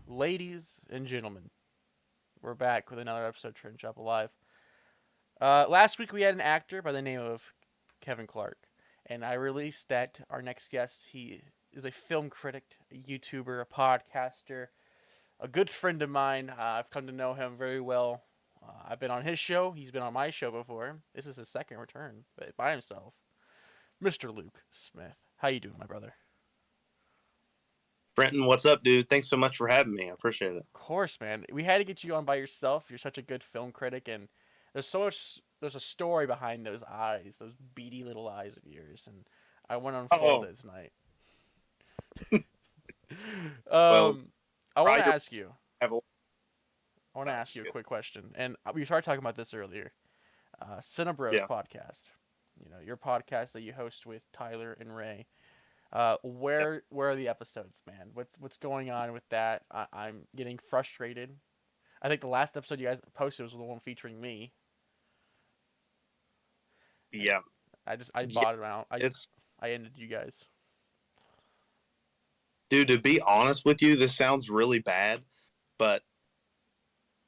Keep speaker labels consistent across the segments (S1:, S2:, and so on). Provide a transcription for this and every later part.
S1: Ladies and gentlemen, we're back with another episode of Trenton Chappell Live. Last week we had an actor by the name of Kevin Clark, and I released that our next guest, he is a film critic, a YouTuber, a podcaster, a good friend of mine. I've come to know him very well. I've been on his show. He's been on my show before. This is his second return, but by himself. Mr. Luke Smith. How you doing, my brother?
S2: Brenton, what's up, dude? Thanks so much for having me. I appreciate it.
S1: Of course, man. We had to get you on by yourself. You're such a good film critic, and there's a story behind those eyes, those beady little eyes of yours, and I want to unfold it tonight.
S2: Well,
S1: I want to
S2: I
S1: ask you.
S2: have a
S1: I want to ask you a quick question, and we started talking about this earlier. Cinebros podcast. You know, your podcast that you host with Tyler and Ray. Where are the episodes, man? What's going on with that? I'm getting frustrated. I think the last episode you guys posted was the one featuring me.
S2: Yeah.
S1: I bought it out. I ended you guys.
S2: Dude, to be honest with you, this sounds really bad, but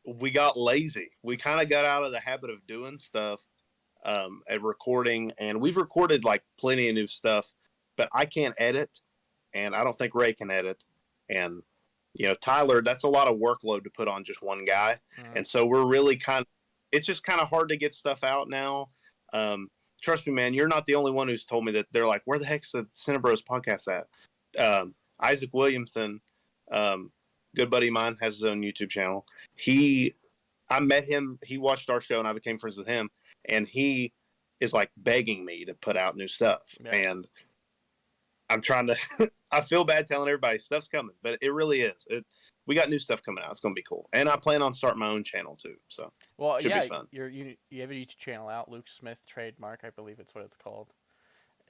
S2: we got lazy. We kind of got out of the habit of doing stuff at recording, and we've recorded like plenty of new stuff, but I can't edit, and I don't think Ray can edit. And, you know, Tyler, that's a lot of workload to put on just one guy. And so we're really it's just kind of hard to get stuff out now. Trust me, man, you're not the only one who's told me that. They're like, where the heck's the Cinebros podcast at? Isaac Williamson, good buddy of mine, has his own YouTube channel. I met him, he watched our show, and I became friends with him, and he is like begging me to put out new stuff. Yeah. And I'm trying to, I feel bad telling everybody stuff's coming, but it really is. We got new stuff coming out. It's going to be cool. And I plan on starting my own channel too. So
S1: it should
S2: be fun.
S1: You have a YouTube channel out, Luke Smith Trademark, I believe it's what it's called.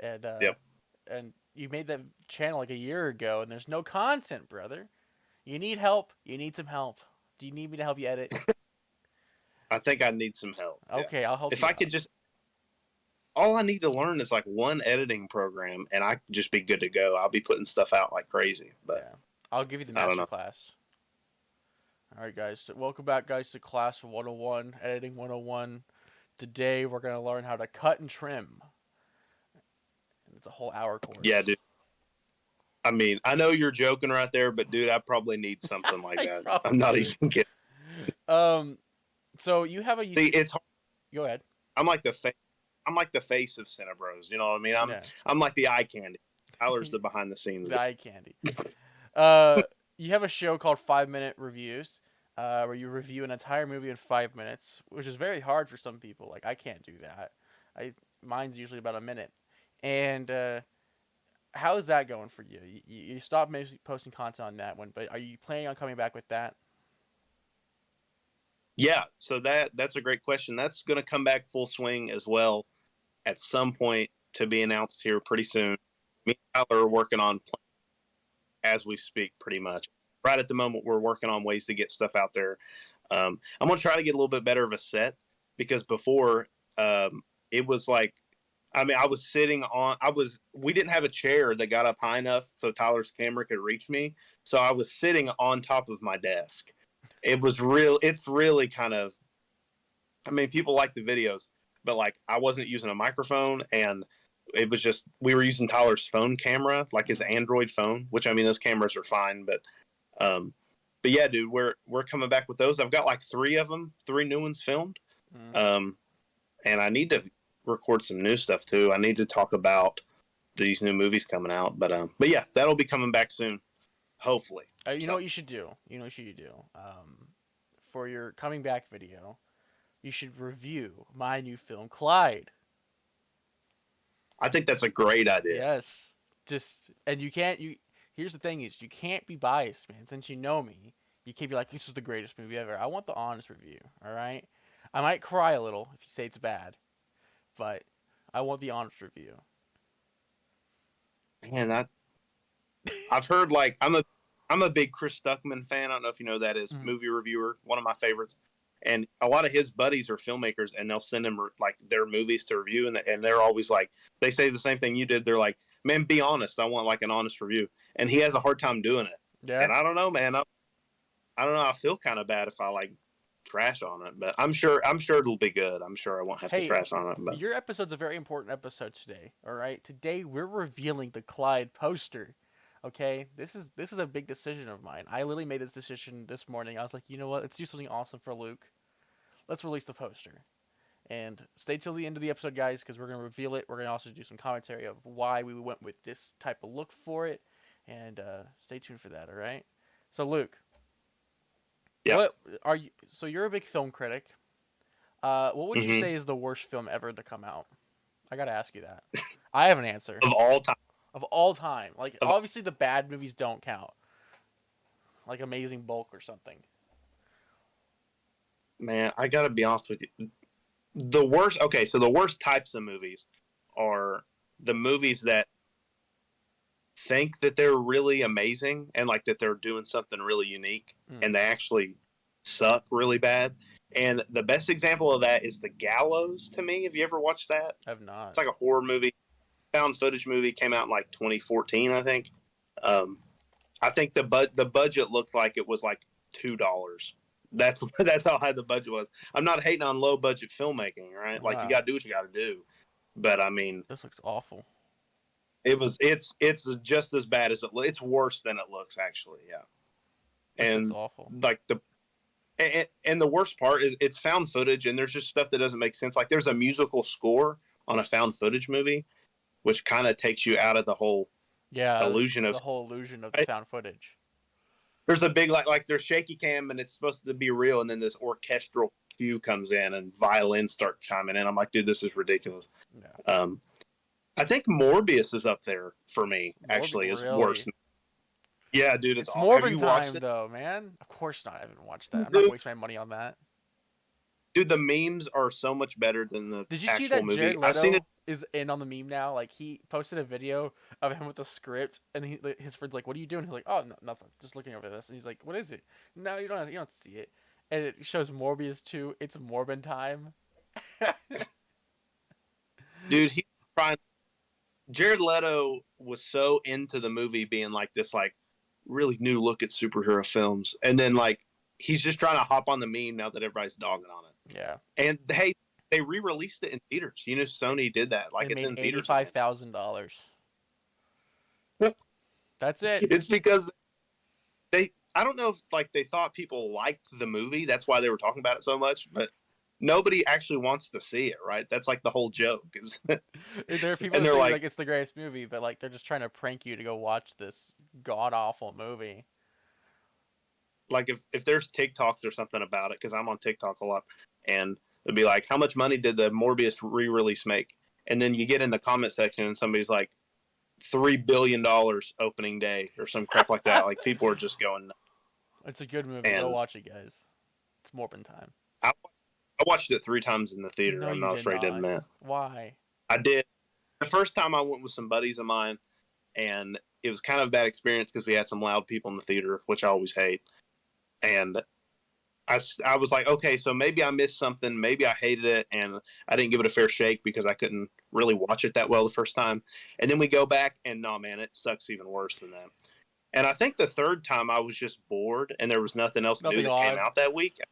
S1: And, and you made that channel like a year ago, and there's no content, brother. You need help. You need some help. Do you need me to help you edit?
S2: I think I need some help.
S1: Okay, yeah. I'll help you.
S2: If I could just, all I need to learn is like one editing program, and I could just be good to go. I'll be putting stuff out like crazy. But
S1: yeah. I'll give you the master class. All right, guys. So welcome back, guys, to Class 101, Editing 101. Today, we're going to learn how to cut and trim. It's a whole hour course.
S2: Yeah, dude. I mean, I know you're joking right there, but dude, I probably need something like that. I'm not even kidding.
S1: So you have a YouTube...
S2: See, it's hard.
S1: Go ahead.
S2: I'm like the face of Cinebros. You know what I mean? I'm like the eye candy. Tyler's the behind the scenes.
S1: The eye candy. You have a show called 5 Minute Reviews, where you review an entire movie in 5 minutes, which is very hard for some people. Like, I can't do that. Mine's usually about a minute. And how is that going for you? You stopped posting content on that one, but are you planning on coming back with that?
S2: Yeah, so that's a great question. That's going to come back full swing as well at some point, to be announced here pretty soon. Me and Tyler are working on as we speak, pretty much. Right at the moment, we're working on ways to get stuff out there. I'm going to try to get a little bit better of a set, because before it was like, I mean, I was sitting on, we didn't have a chair that got up high enough so Tyler's camera could reach me. So I was sitting on top of my desk. It's really kind of, I mean, people like the videos, but like I wasn't using a microphone, and it was just, we were using Tyler's phone camera, like his Android phone, which, I mean, those cameras are fine, but yeah, dude, we're coming back with those. I've got like 3 of them, 3 new ones filmed. And I need to record some new stuff too. I need to talk about these new movies coming out, but yeah, that'll be coming back soon, hopefully.
S1: You know what you should do? for your coming back video, you should review my new film, Clyde.
S2: I think that's a great idea.
S1: Yes. Just and you can't you here's the thing is you can't be biased, man. Since you know me, you can't be like this is the greatest movie ever. I want the honest review, all right? I might cry a little if you say it's bad, but I want the honest review.
S2: Man, I've heard like I'm a big Chris Stuckman fan. I don't know if you know that is
S1: Mhm.
S2: movie reviewer, one of my favorites. And a lot of his buddies are filmmakers, and they'll send him like their movies to review, and they're always like they say the same thing you did. They're like, "Man, be honest. I want like an honest review." And he has a hard time doing it.
S1: Yeah.
S2: And I don't know, man. I don't know. I feel kind of bad if I like trash on it, but I'm sure it'll be good. I'm sure I won't have to
S1: Hey,
S2: trash on it. But
S1: your episode's a very important episode today. All right, today we're revealing the Clyde poster. Okay, this is a big decision of mine. I literally made this decision this morning. I was like, you know what? Let's do something awesome for Luke. Let's release the poster. And stay till the end of the episode, guys, because we're gonna reveal it. We're gonna also do some commentary of why we went with this type of look for it, and stay tuned for that. All right. So Luke,
S2: yeah,
S1: what are you? So you're a big film critic. What would you
S2: hmm
S1: say is the worst film ever to come out? I gotta ask you that. I have an answer.
S2: of all time,
S1: Of all time. Like,
S2: of,
S1: obviously the bad movies don't count. Like Amazing Bulk or something.
S2: man, I gotta be honest with you. The worst. Okay, so the worst types of movies are the movies that think that they're really amazing and like that they're doing something really unique,
S1: Mm,
S2: and they actually suck really bad. And the best example of that is The Gallows. To me, have you ever watched that?
S1: I have not.
S2: It's like a horror movie, found footage movie. Came out in like 2014, I think. Um, I think the budget looked like it was like $2. That's how high the budget was. I'm not hating on low budget filmmaking, right? Like you
S1: Wow.
S2: got to do what you got to do. But I mean,
S1: This looks awful.
S2: it's just as bad as it's worse than it looks actually. Yeah,
S1: This looks
S2: and
S1: awful.
S2: like and the worst part is it's found footage, and there's just stuff that doesn't make sense. Like there's a musical score on a found footage movie, which kind of takes you out of the whole
S1: Yeah,
S2: illusion
S1: the
S2: of.
S1: whole illusion of the found footage.
S2: There's a big like there's shaky cam and it's supposed to be real, and then this orchestral cue comes in and violins start chiming in. I'm like, dude, this is ridiculous.
S1: Yeah.
S2: I think Morbius is up there for me. Actually, is worse.
S1: Really?
S2: Yeah, dude, it's
S1: It's
S2: all. Have
S1: Morbin
S2: you watched
S1: time
S2: it,
S1: though, man. Of course not. I haven't watched that. I'm not
S2: dude?
S1: wasting my money on that.
S2: Dude, the memes are so much better than the
S1: Did you see
S2: actual
S1: that Jared
S2: movie. I've seen it.
S1: Leto is in on the meme now? Like he posted a video of him with the script, and his friend's like, "What are you doing?" He's like, "Oh, no, nothing. Just looking over this." And he's like, "What is it?" No, you don't see it. And it shows Morbius 2. It's Morbin time.
S2: Dude, he's trying. Jared Leto was so into the movie being like this, like really new look at superhero films, and then like he's just trying to hop on the meme now that everybody's dogging on it.
S1: Yeah,
S2: And hey, they re-released it in theaters. You know, Sony did that. Like
S1: it
S2: it's
S1: made
S2: in theaters.
S1: $85,000. That's it.
S2: It's because they. I don't know if like they thought people liked the movie. That's why they were talking about it so much. But nobody actually wants to see it, right? That's like the whole joke. Is
S1: There are people
S2: and
S1: that
S2: they're
S1: say
S2: like,
S1: like it's the greatest movie, but like they're just trying to prank you to go watch this god awful movie.
S2: if there's TikToks or something about it, because I'm on TikTok a lot, and it'd be like, how much money did the Morbius re-release make? And then you get in the comment section, and somebody's like, $3 billion opening day or some crap like that. Like people are just going.
S1: It's a good movie. Go
S2: And
S1: watch it, guys. It's Morbin time.
S2: I, I watched it 3 times in the theater.
S1: No,
S2: I'm
S1: you
S2: not
S1: did
S2: afraid to
S1: not.
S2: admit.
S1: Why?
S2: I did. The first time I went with some buddies of mine, and it was kind of a bad experience because we had some loud people in the theater, which I always hate. And I was like, okay, so maybe I missed something. Maybe I hated it, and I didn't give it a fair shake because I couldn't really watch it that well the first time. And then we go back, and no, man, it sucks even worse than that. And I think the third time I was just bored, and there was nothing else new
S1: Nothing
S2: that came
S1: on.
S2: out that week. I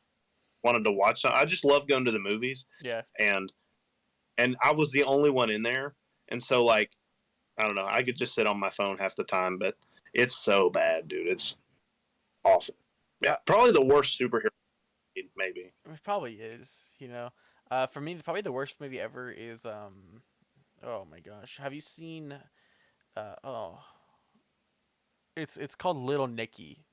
S2: wanted to watch something. I just love going to the movies,
S1: Yeah.
S2: and I was the only one in there, and so like I don't know, I could just sit on my phone half the time, but it's so bad, dude. It's awful. Yeah, probably the worst superhero maybe.
S1: It probably is, you know. For me, probably the worst movie ever is oh my gosh. Have you seen it's called Little Nicky.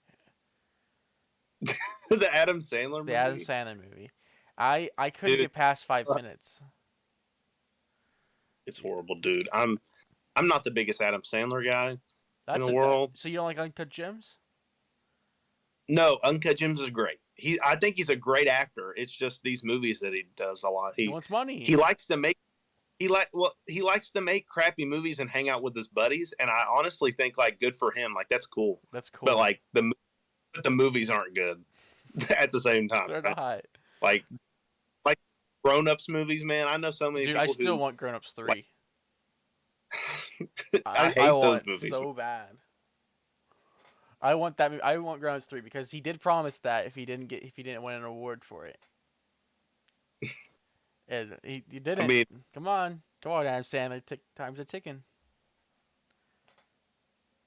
S2: The Adam Sandler
S1: The Adam
S2: movie,
S1: Sandler movie. I couldn't
S2: dude.
S1: get past 5 minutes.
S2: It's horrible, dude. I'm not the biggest Adam Sandler guy in
S1: That's
S2: the
S1: it.
S2: world.
S1: So you don't like Uncut Gems?
S2: No, Uncut Gems is great. I think he's a great actor. It's just these movies that he does a lot.
S1: He wants money.
S2: He likes to make he likes to make crappy movies and hang out with his buddies. And I honestly think like good for him. Like that's cool.
S1: That's
S2: But
S1: cool.
S2: like the movies aren't good at the same time.
S1: They're
S2: Right?
S1: not.
S2: Like like Grown Ups movies, man. I know so many
S1: Dude,
S2: people
S1: I still
S2: who
S1: want Grown Ups 3.
S2: like, I
S1: I
S2: hate those
S1: want it
S2: movies.
S1: so bad. I want that movie. I want Grown Ups 3 because he did promise that if he didn't win an award for it. And he didn't.
S2: I mean,
S1: Come on. Come on, Adam Sandler. Time's a ticking.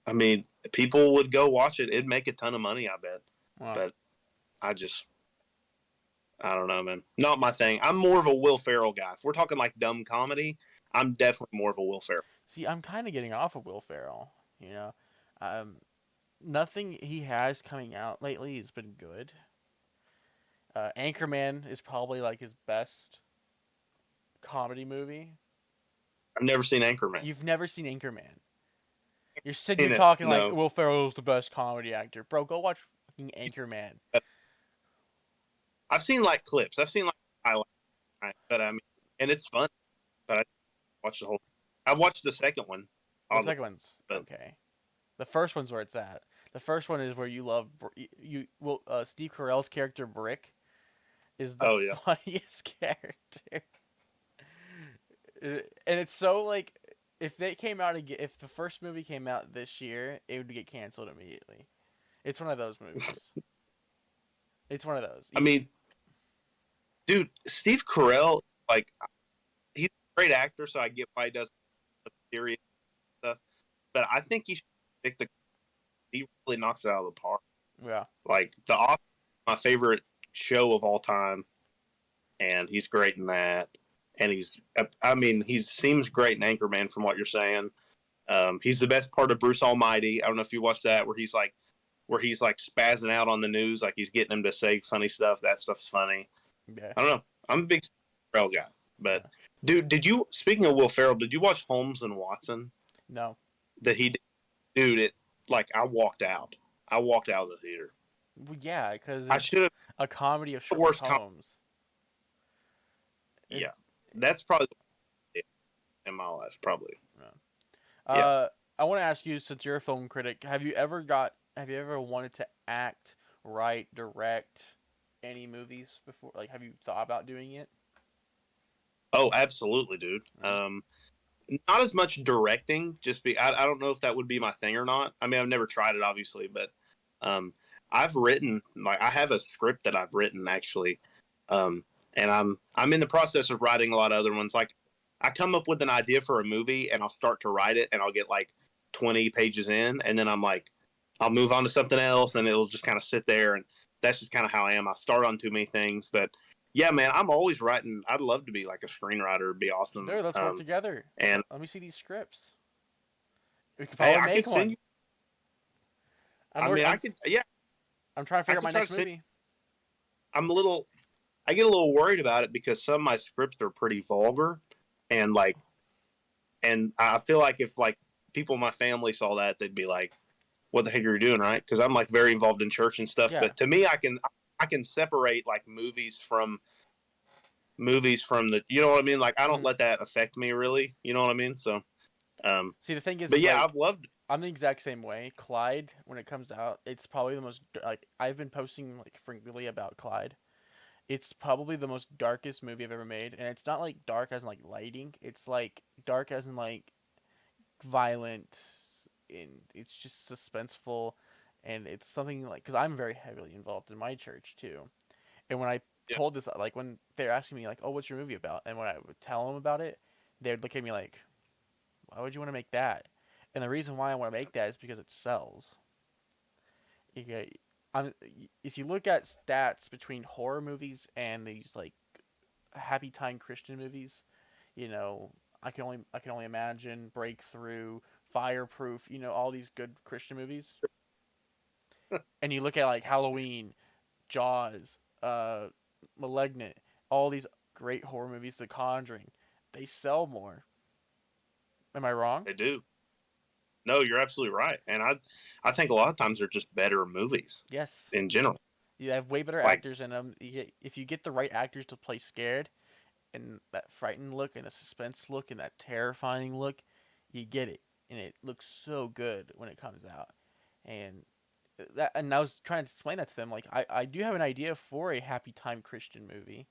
S2: I mean, people would go watch it. It'd make a ton of money, I bet.
S1: Wow.
S2: But I don't know, man. Not my thing. I'm more of a Will Ferrell guy. If we're talking like dumb comedy, I'm definitely more of a Will Ferrell.
S1: See, I'm kind of getting off of Will Ferrell. Um, nothing he has coming out lately has been good. Anchorman is probably like his best comedy movie.
S2: I've never seen Anchorman.
S1: You've never seen Anchorman. You're sitting
S2: Seen
S1: here
S2: it,
S1: talking
S2: no.
S1: like Will Ferrell's the best comedy actor. Bro, go watch fucking Anchorman.
S2: I've seen like clips. I've seen like highlights, right? But I mean, and it's fun. But I watched the whole. I watched the second one.
S1: The second one's okay. The first one's where it's at. The first one is where you love Steve Carell's character Brick is the funniest character. And it's so like if they came out again, if the first movie came out this year, it would get canceled immediately. It's one of those movies. It's one of those.
S2: I mean, dude, Steve Carell, like, he's a great actor, so I get why he does serious stuff. But I think he should pick the. He really knocks it out of the park.
S1: Yeah.
S2: Like The Office, my favorite show of all time, and he's great in that. And he seems great in Anchorman from what you're saying. He's the best part of Bruce Almighty. I don't know if you watched that where he's like spazzing out on the news, like he's getting him to say funny stuff. That stuff's funny.
S1: Yeah.
S2: I don't know. I'm a big Ferrell guy, but dude, speaking of Will Ferrell, did you watch Holmes and Watson?
S1: No.
S2: That he did? Dude, it like I walked out. I walked out of the theater.
S1: Well, yeah, because
S2: I should have
S1: a comedy of Sherlock Holmes.
S2: Yeah, that's probably in my life, probably.
S1: Yeah. I want to ask you, since you're a film critic, have you ever wanted to act, write, direct any movies before? Like, have you thought about doing it?
S2: Oh, absolutely, dude. Not as much directing. I don't know if that would be my thing or not. I mean, I've never tried it, obviously, but I've written I have a script that I've written actually, and I'm in the process of writing a lot of other ones. Like, I come up with an idea for a movie and I'll start to write it, and I'll get like 20 pages in, and then I'm like, I'll move on to something else, and it'll just kind of sit there, and that's just kind of how I am. I start on too many things, but yeah, man, I'm always writing. I'd love to be like a screenwriter. It'd be awesome.
S1: Dude, let's work together.
S2: And
S1: let me see these scripts. We could probably make one.
S2: I could. Yeah.
S1: I'm trying to figure out my next movie.
S2: I get a little worried about it because some of my scripts are pretty vulgar, and I feel like if like people in my family saw that, they'd be like, "What the heck are you doing?" Right? Because I'm like very involved in church and stuff. Yeah. But to me, I can separate like movies from the, you know what I mean? Like, I don't let that affect me really. You know what I mean? So,
S1: see, the thing is,
S2: but yeah,
S1: I'm the exact same way. Clyde, when it comes out, it's probably the most, like, I've been posting like frequently about Clyde. It's probably the most darkest movie I've ever made, and it's not like dark as in like lighting. It's like dark as in like violent, and it's just suspenseful, and it's something like, because I'm very heavily involved in my church too, and when I told this, like when they're asking me like, "Oh, what's your movie about?" and when I would tell them about it, they'd look at me like, "Why would you want to make that?" And the reason why I want to make that is because it sells. If you look at stats between horror movies and these like happy time Christian movies, you know, I can only imagine, Breakthrough, Fireproof, you know, all these good Christian movies. And you look at like Halloween, Jaws, Malignant, all these great horror movies, The Conjuring, they sell more. Am I wrong?
S2: They do. No, you're absolutely right. And I think a lot of times they're just better movies
S1: Yes.
S2: in general.
S1: You have way better
S2: Like,
S1: actors in them. If you get the right actors to play scared, and that frightened look, and the suspense look, and that terrifying look, you get it, and it looks so good when it comes out. And and I was trying to explain that to them. Like, I do have an idea for a happy time Christian movie.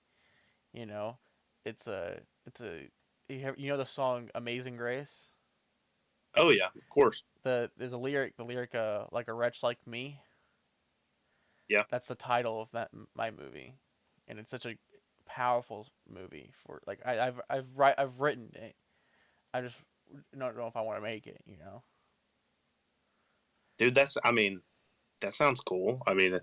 S1: You know, it's a you know the song Amazing Grace.
S2: oh yeah, of course.
S1: There's a lyric, the lyric like a wretch like me.
S2: Yeah.
S1: That's the title of my movie, and it's such a powerful movie for like I've written it. I just don't know if I want to make it.
S2: Dude, I mean, that sounds cool. I mean,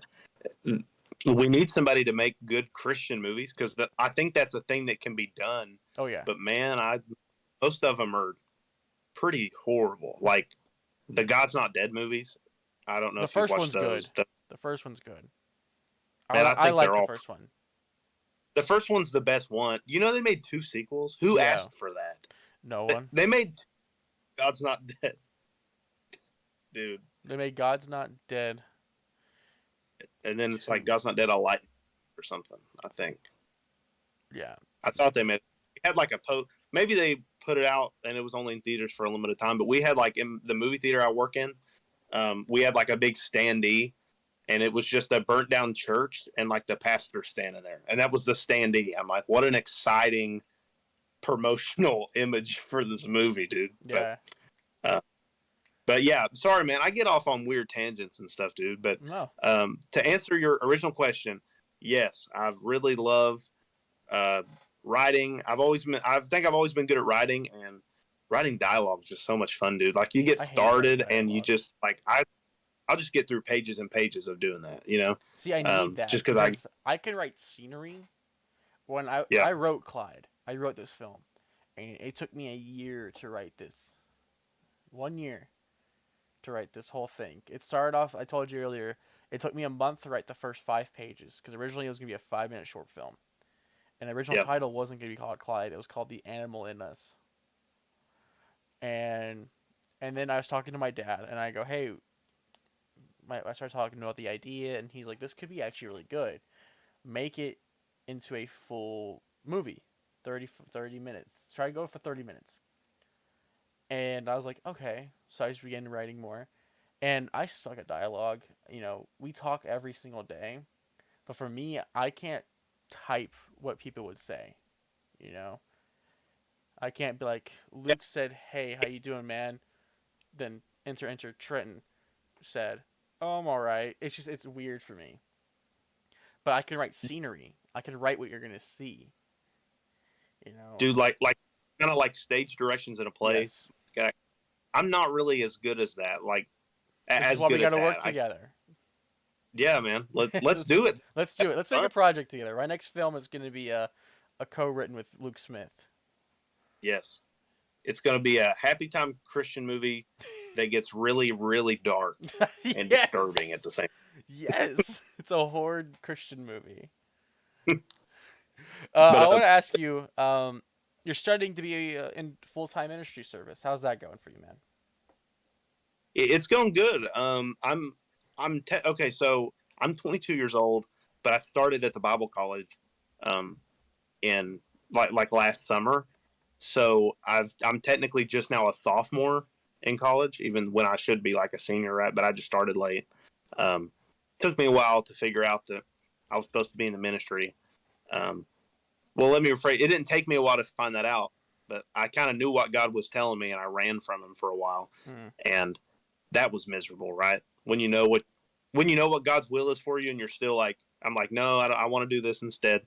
S2: we need somebody to make good Christian movies because I think that's a thing that can be done.
S1: Oh yeah.
S2: But man, most of them are pretty horrible. Like the God's Not Dead movies. I don't know
S1: The
S2: if you've
S1: first
S2: watched
S1: one's
S2: those.
S1: good. The first one's good.
S2: Man, I
S1: I
S2: think
S1: like
S2: they're
S1: the
S2: all.
S1: first one.
S2: The first one's the best one. You know they made 2 sequels. Who
S1: Yeah.
S2: asked for that?
S1: No one.
S2: They made God's Not Dead. Dude.
S1: They made God's Not Dead.
S2: And then it's like God's Not Dead, I'll Light or something, I think.
S1: Yeah.
S2: I thought they had like a maybe they put it out and it was only in theaters for a limited time, but we had like in the movie theater I work in, we had like a big standee and it was just a burnt down church and like the pastor standing there. And that was the standee. I'm like, what an exciting promotional image for this movie, dude.
S1: Yeah.
S2: But yeah, sorry, man. I get off on weird tangents and stuff, dude. But
S1: No.
S2: To answer your original question, yes, I've really loved writing. I think I've always been good at writing, and writing dialogue is just so much fun, dude. Like you get started, and you just like I'll just get through pages and pages of doing that.
S1: See, I need that
S2: just because
S1: I can write scenery. When I wrote Clyde, I wrote this film, and it took me a year to write this. 1 year. To write this whole thing. It started off, I told you earlier, it took me a month to write the first 5 pages because originally it was going to be a 5-minute short film. And the original title wasn't going to be called Clyde. It was called The Animal in Us. And then I was talking to my dad and I go, hey, I started talking about the idea and he's like, this could be actually really good. Make it into a full movie. 30 minutes. Try to go for 30 minutes. And I was like, okay. So I just began writing more. And I suck at dialogue. We talk every single day. But for me, I can't type what people would say. I can't be like, Luke said, hey, how you doing, man? Then enter Trenton said, oh, I'm all right. It's weird for me. But I can write scenery. I can write what you're going to see.
S2: Dude, like kind of like stage directions in a play.
S1: Yes.
S2: I'm not really as good as that. Like,
S1: this is why we got to work together.
S2: Yeah, man. Let's do it.
S1: Let's do it. Let's make a project together. Our next film is going to be a co-written with Luke Smith.
S2: Yes. It's going to be a happy time Christian movie that gets really, really dark and disturbing at the same time.
S1: Yes. It's a horror Christian movie. I want to ask you, you're starting to be in full-time ministry service. How's that going for you, man?
S2: It's going good. Okay, so I'm 22 years old, but I started at the Bible college in like last summer. So I'm technically just now a sophomore in college, even when I should be like a senior, right? But I just started late. Took me a while to figure out that I was supposed to be in the ministry. Well, let me rephrase. It didn't take me a while to find that out, but I kind of knew what God was telling me, and I ran from Him for a while, and that was miserable, right? When you know what God's will is for you, and you're still like, I'm like, no, I want to do this instead.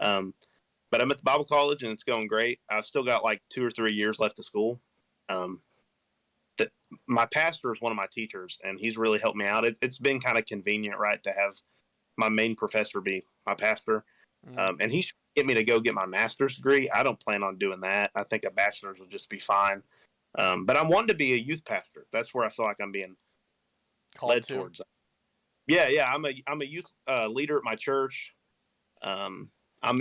S2: But I'm at the Bible college, and it's going great. I've still got like 2 or 3 years left of school. My pastor is one of my teachers, and he's really helped me out. It's been kind of convenient, right, to have my main professor be my pastor. And he should get me to go get my master's degree. I don't plan on doing that. I think a bachelor's will just be fine. But I'm wanting to be a youth pastor. That's where I feel like I'm being led towards. Yeah. I'm a youth leader at my church. I'm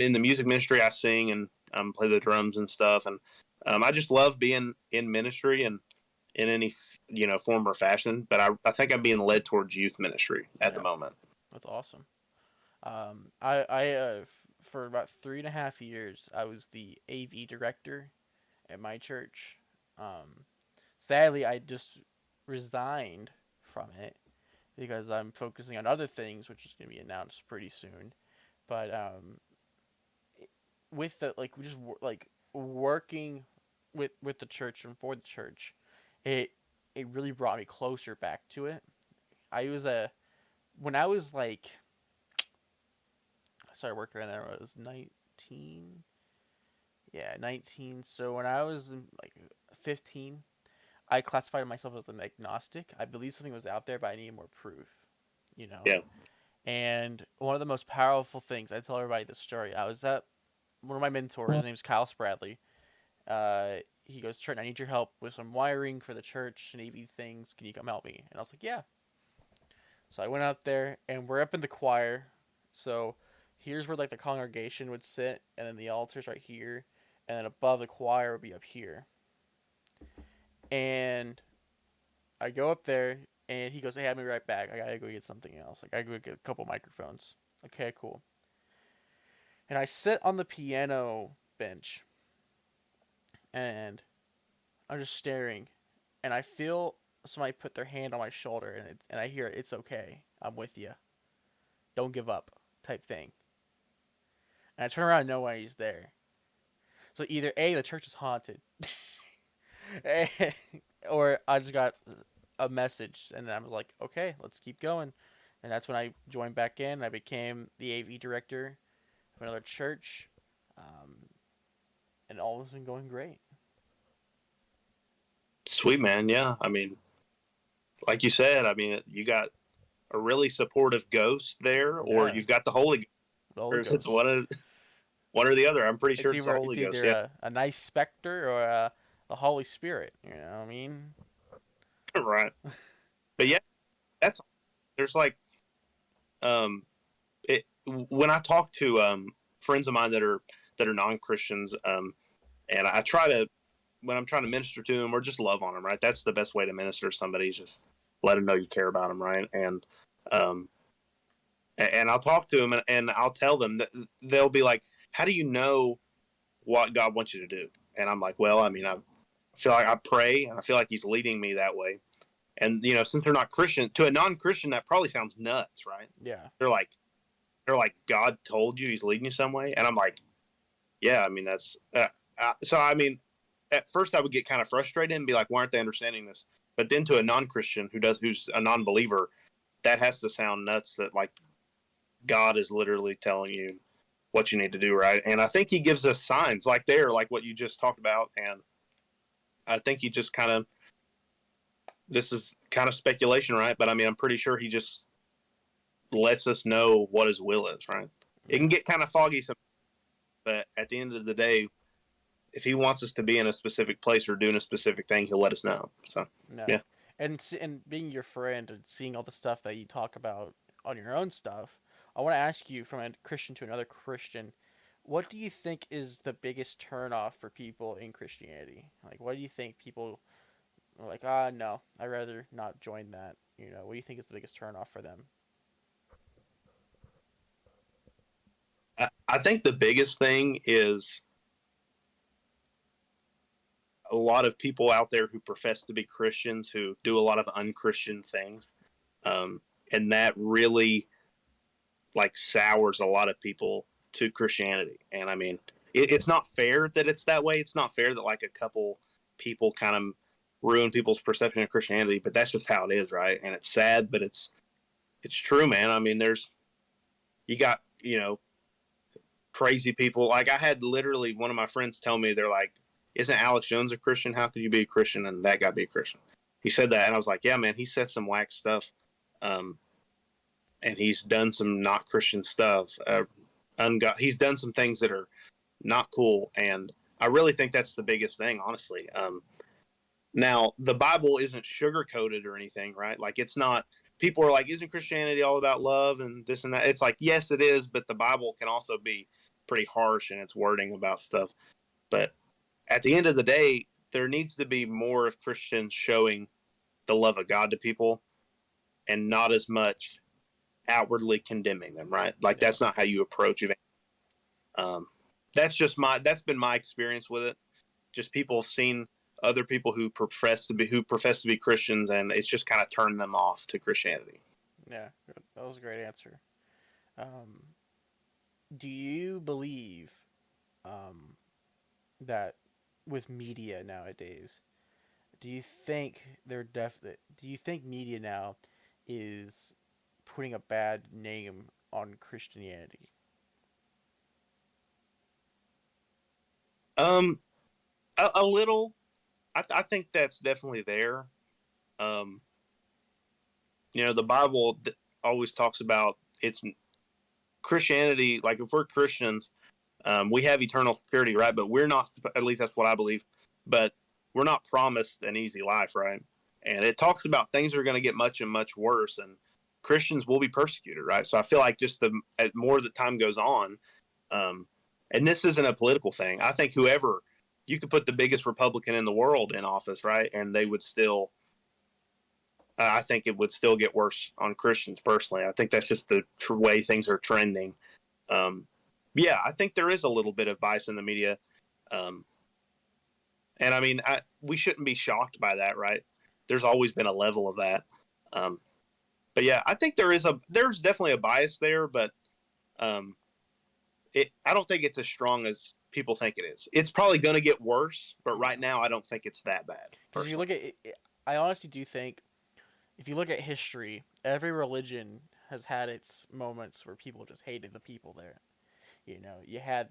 S2: in the music ministry. I sing and play the drums and stuff, and I just love being in ministry and in any form or fashion. But I think I'm being led towards youth ministry at the
S1: Yeah,
S2: moment.
S1: that's awesome. For about 3.5 years, I was the AV director at my church. Um, Sadly, I just resigned from it because I'm focusing on other things, which is going to be announced pretty soon. But with the like, we just like working with the church and for the church, it it really brought me closer back to it. I was a when I was like I started working there when I was 19. Yeah, 19. So when I was like 15, I classified myself as an agnostic. I believe something was out there, but I needed more proof, you know?
S2: Yeah,
S1: And one of the most powerful things, I tell everybody this story. I was at one of my mentors, his name's Kyle Spradley. He goes, Trent, I need your help with some wiring for the church and AV things. Can you come help me? And I was like, yeah. So I went out there, and we're up in the choir. So here's where like the congregation would sit, and then the altar's right here, and then above the choir would be up here. And I go up there, and he goes, "Hey, I'll be right back. I gotta go get something else. Like I gotta go get a couple microphones." Okay, cool. And I sit on the piano bench, and I'm just staring, and I feel somebody put their hand on my shoulder, and I hear, "It's okay. I'm with you. Don't give up," type thing. And I turn around and nobody's there. So either A, the church is haunted, or I just got a message, and I was like, okay, let's keep going. And that's when I joined back in. I became the AV director of another church, um, and all has been going great.
S2: sweet man. Yeah, I mean, like you said, I mean, you got a really supportive ghost there, or
S1: Yeah,
S2: you've got the Holy Ghost.
S1: the Holy
S2: Or it's
S1: Ghost.
S2: one or the other. I'm pretty sure
S1: It's
S2: it's the
S1: either
S2: Holy
S1: it's
S2: Ghost.
S1: either
S2: Yeah,
S1: a nice specter or a Holy Spirit. You know what I mean?
S2: right. But yeah, that's there's like um when I talk to friends of mine that are non-Christians, and I try to when I'm trying to minister to them or just love on them, right? That's the best way to minister to somebody is just let them know you care about them, right? Um, and I'll talk to them and I'll tell them that they'll be like, "How do you know what God wants you to do?" And I'm like, "Well, I mean, I feel like I pray and I feel like He's leading me that way." And since they're not Christian, to a non-Christian, that probably sounds nuts, right?
S1: Yeah.
S2: They're like, God told you He's leading you some way, and I'm like, yeah, I mean that's so. I mean, at first I would get kind of frustrated and be like, why aren't they understanding this? But then to a non-Christian who's a non-believer, that has to sound nuts. That like God is literally telling you what you need to do, right? And I think He gives us signs like like what you just talked about, and I think He just kind of this is kind of speculation, right? But I mean, I'm pretty sure He just lets us know what His will is, right? It can
S1: Yeah.
S2: get kind of foggy sometimes, but at the end of the day, if He wants us to be in a specific place or doing a specific thing, He'll let us know. So,
S1: No.
S2: yeah.
S1: And being your friend and seeing all the stuff that you talk about on your own stuff, I want to ask you from a Christian to another Christian, what do you think is the biggest turnoff for people in Christianity? Like, what do you think people are like, no, I'd rather not join that? You know, what do you think is the biggest turnoff for them?
S2: I think the biggest thing is a lot of people out there who profess to be Christians who do a lot of unchristian things. Um, and that really like sours a lot of people to Christianity. And I mean, it's not fair that it's that way. It's not fair that like a couple people kind of ruin people's perception of Christianity, but that's just how it is, right? And it's sad, but it's true, man. I mean, you got, crazy people. Like I had literally one of my friends tell me, they're like, "Isn't Alex Jones a Christian? How could you be a Christian and that guy be a Christian?" He said that, and I was like, "Yeah, man, he said some whack stuff, um, and he's done some not Christian stuff. He's done some things that are not cool, and I really think that's the biggest thing, honestly." Now, the Bible isn't sugar coated or anything, right? Like it's not. people are like, isn't Christianity all about love and this and that? It's like, yes, it is, but the Bible can also be pretty harsh in its wording about stuff. But at the end of the day, there needs to be more of Christians showing the love of God to people and not as much outwardly condemning them, right? Like, that's not how you approach it. That's been my experience with it. Just people have seen other people who profess to be Christians, and it's just kind of turned them off to Christianity.
S1: Yeah, that was a great answer. Um, do you believe um, that with media nowadays, do you think do you think media now is putting a bad name on Christianity?
S2: Um, a little. I think that's definitely there. Um, the Bible always talks about it's Christianity. Like, if we're Christians, we have eternal security, right? But we're not. At least that's what I believe. But we're not promised an easy life, right? And it talks about things are going to get much and much worse, and Christians will be persecuted, right? So I feel like just the more the time goes on, um, and this isn't a political thing. I think whoever you could put the biggest Republican in the world in office, right, and they would still. I think it would still get worse on Christians personally. I think that's just the way things are trending. Um, yeah, I think there is a little bit of bias in the media. Um, and I mean, we shouldn't be shocked by that, right? There's always been a level of that. Um, but yeah, I think there's definitely a bias there, but um, I don't think it's as strong as people think it is. It's probably going to get worse, but right now I don't think it's that bad.
S1: Because if you look at it, I honestly do think if you look at history, every religion has had its moments where people just hated the people there. You know, you had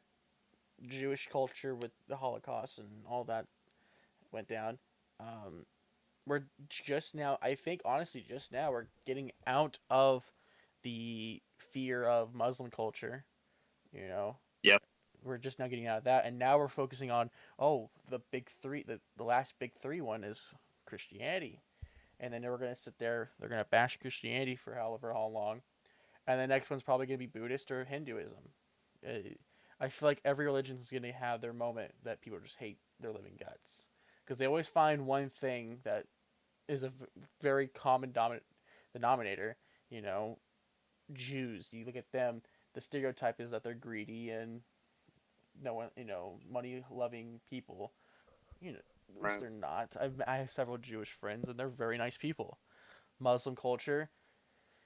S1: Jewish culture with the Holocaust and all that went down. Um, we're just now, I think, honestly, just now we're getting out of the fear of Muslim culture. You know,
S2: Yep.
S1: we're just now getting out of that, and now we're focusing on the big three. The last big three one is Christianity, and then we're gonna sit there. They're gonna bash Christianity for however how long, and the next one's probably gonna be Buddhist or Hinduism. Uh, I feel like every religion is gonna have their moment that people just hate their living guts because they always find one thing that is a very common dominant denominator. You know, Jews. You look at them. The stereotype is that they're greedy and no one, money loving people. You know, at least
S2: Right.
S1: they're not. I have several Jewish friends and they're very nice people. Muslim culture,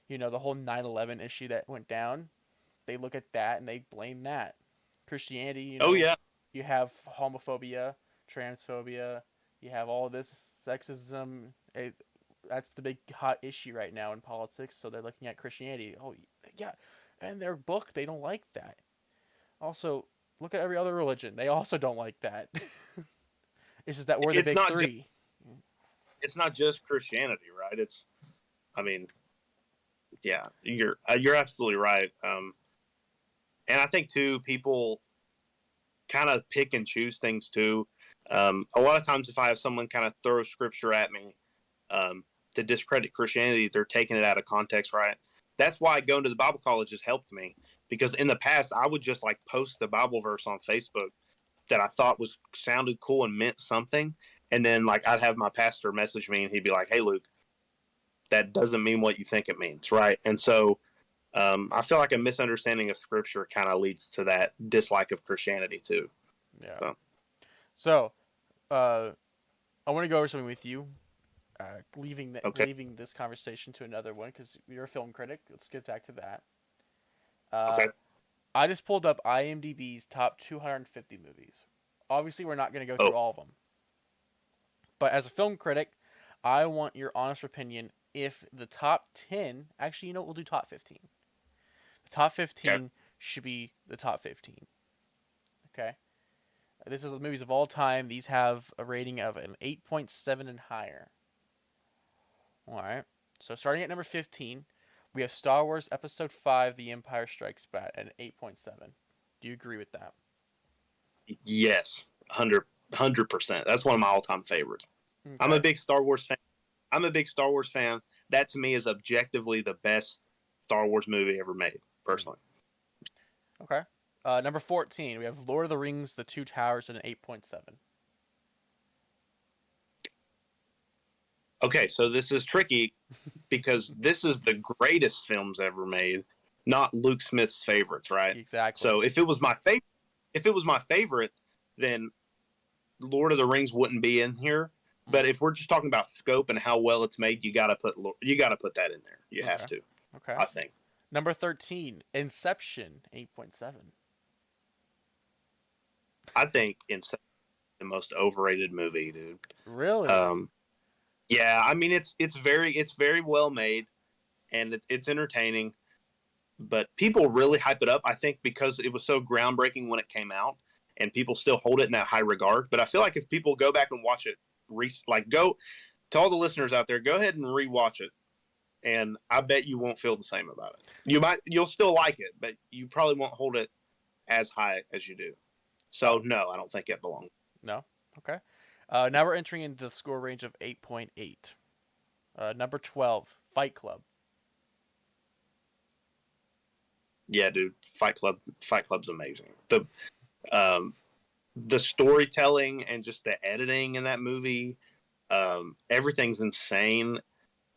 S1: the whole 9/11 issue that went down, they look at that and they blame that. Christianity,
S2: Oh yeah.
S1: you have homophobia, transphobia, you have all this sexism. That's the big hot issue right now in politics. So they're looking at Christianity. Oh, yeah, and their book they don't like that. Also, look at every other religion. They also don't like that. It's just that we're the
S2: It's
S1: big
S2: not just
S1: three.
S2: it's not just Christianity, right? I mean, yeah, you're absolutely right. And I think too, people kind of pick and choose things too. A lot of times, if I have someone kind of throw scripture at me um, to discredit Christianity, they're taking it out of context, right? That's why going to the Bible college has helped me, because in the past I would just like post the Bible verse on Facebook that I thought sounded cool and meant something, and then like I'd have my pastor message me and he'd be like, "Hey, Luke, that doesn't mean what you think it means," right? And so I feel like a misunderstanding of scripture kind of leads to that dislike of Christianity too.
S1: Yeah.
S2: So
S1: So, uh, I want to go over something with you.
S2: okay,
S1: Leaving this conversation to another one because you're a film critic. Let's get back to that. Uh,
S2: okay,
S1: I just pulled up IMDb's top 250 movies. Obviously, we're not going to go
S2: oh
S1: through all of them, but as a film critic, I want your honest opinion if the top 10, actually, we'll do top 15. The top
S2: okay,
S1: 15 should be the top 15. Okay? This is the movies of all time. These have a rating of an 8.7 and higher. All right. So starting at number 15, we have Star Wars Episode 5 The Empire Strikes Back at an 8.7. Do you agree with that?
S2: yes, 100%. That's one of my all-time favorites. I'm a
S1: Okay.
S2: big Star Wars fan. I'm a big Star Wars fan, that to me is objectively the best Star Wars movie ever made, personally.
S1: Okay. Number 14, we have Lord of the Rings: The Two Towers at an 8.7.
S2: Okay, so this is tricky because this is the greatest films ever made, not Luke Smith's favorites, right?
S1: Exactly.
S2: So if it was my favorite, then Lord of the Rings wouldn't be in here. But if we're just talking about scope and how well it's made, you gotta put that in there. You have to.
S1: Okay.
S2: I think.
S1: Number 13, Inception, 8.7.
S2: I think Inception is the most overrated movie, dude.
S1: Really?
S2: Yeah, I mean it's very well made, and it's entertaining, but people really hype it up. I think because it was so groundbreaking when it came out, and people still hold it in that high regard. But I feel like if people go back and watch it, go to all the listeners out there, go ahead and rewatch it, and I bet you won't feel the same about it. You'll still like it, but you probably won't hold it as high as you do. So no, I don't think it belongs.
S1: No? Okay. Now we're entering into the score range of 8.8. Number 12, Fight Club.
S2: Yeah, dude, Fight Club's amazing. The storytelling and just the editing in that movie, everything's insane.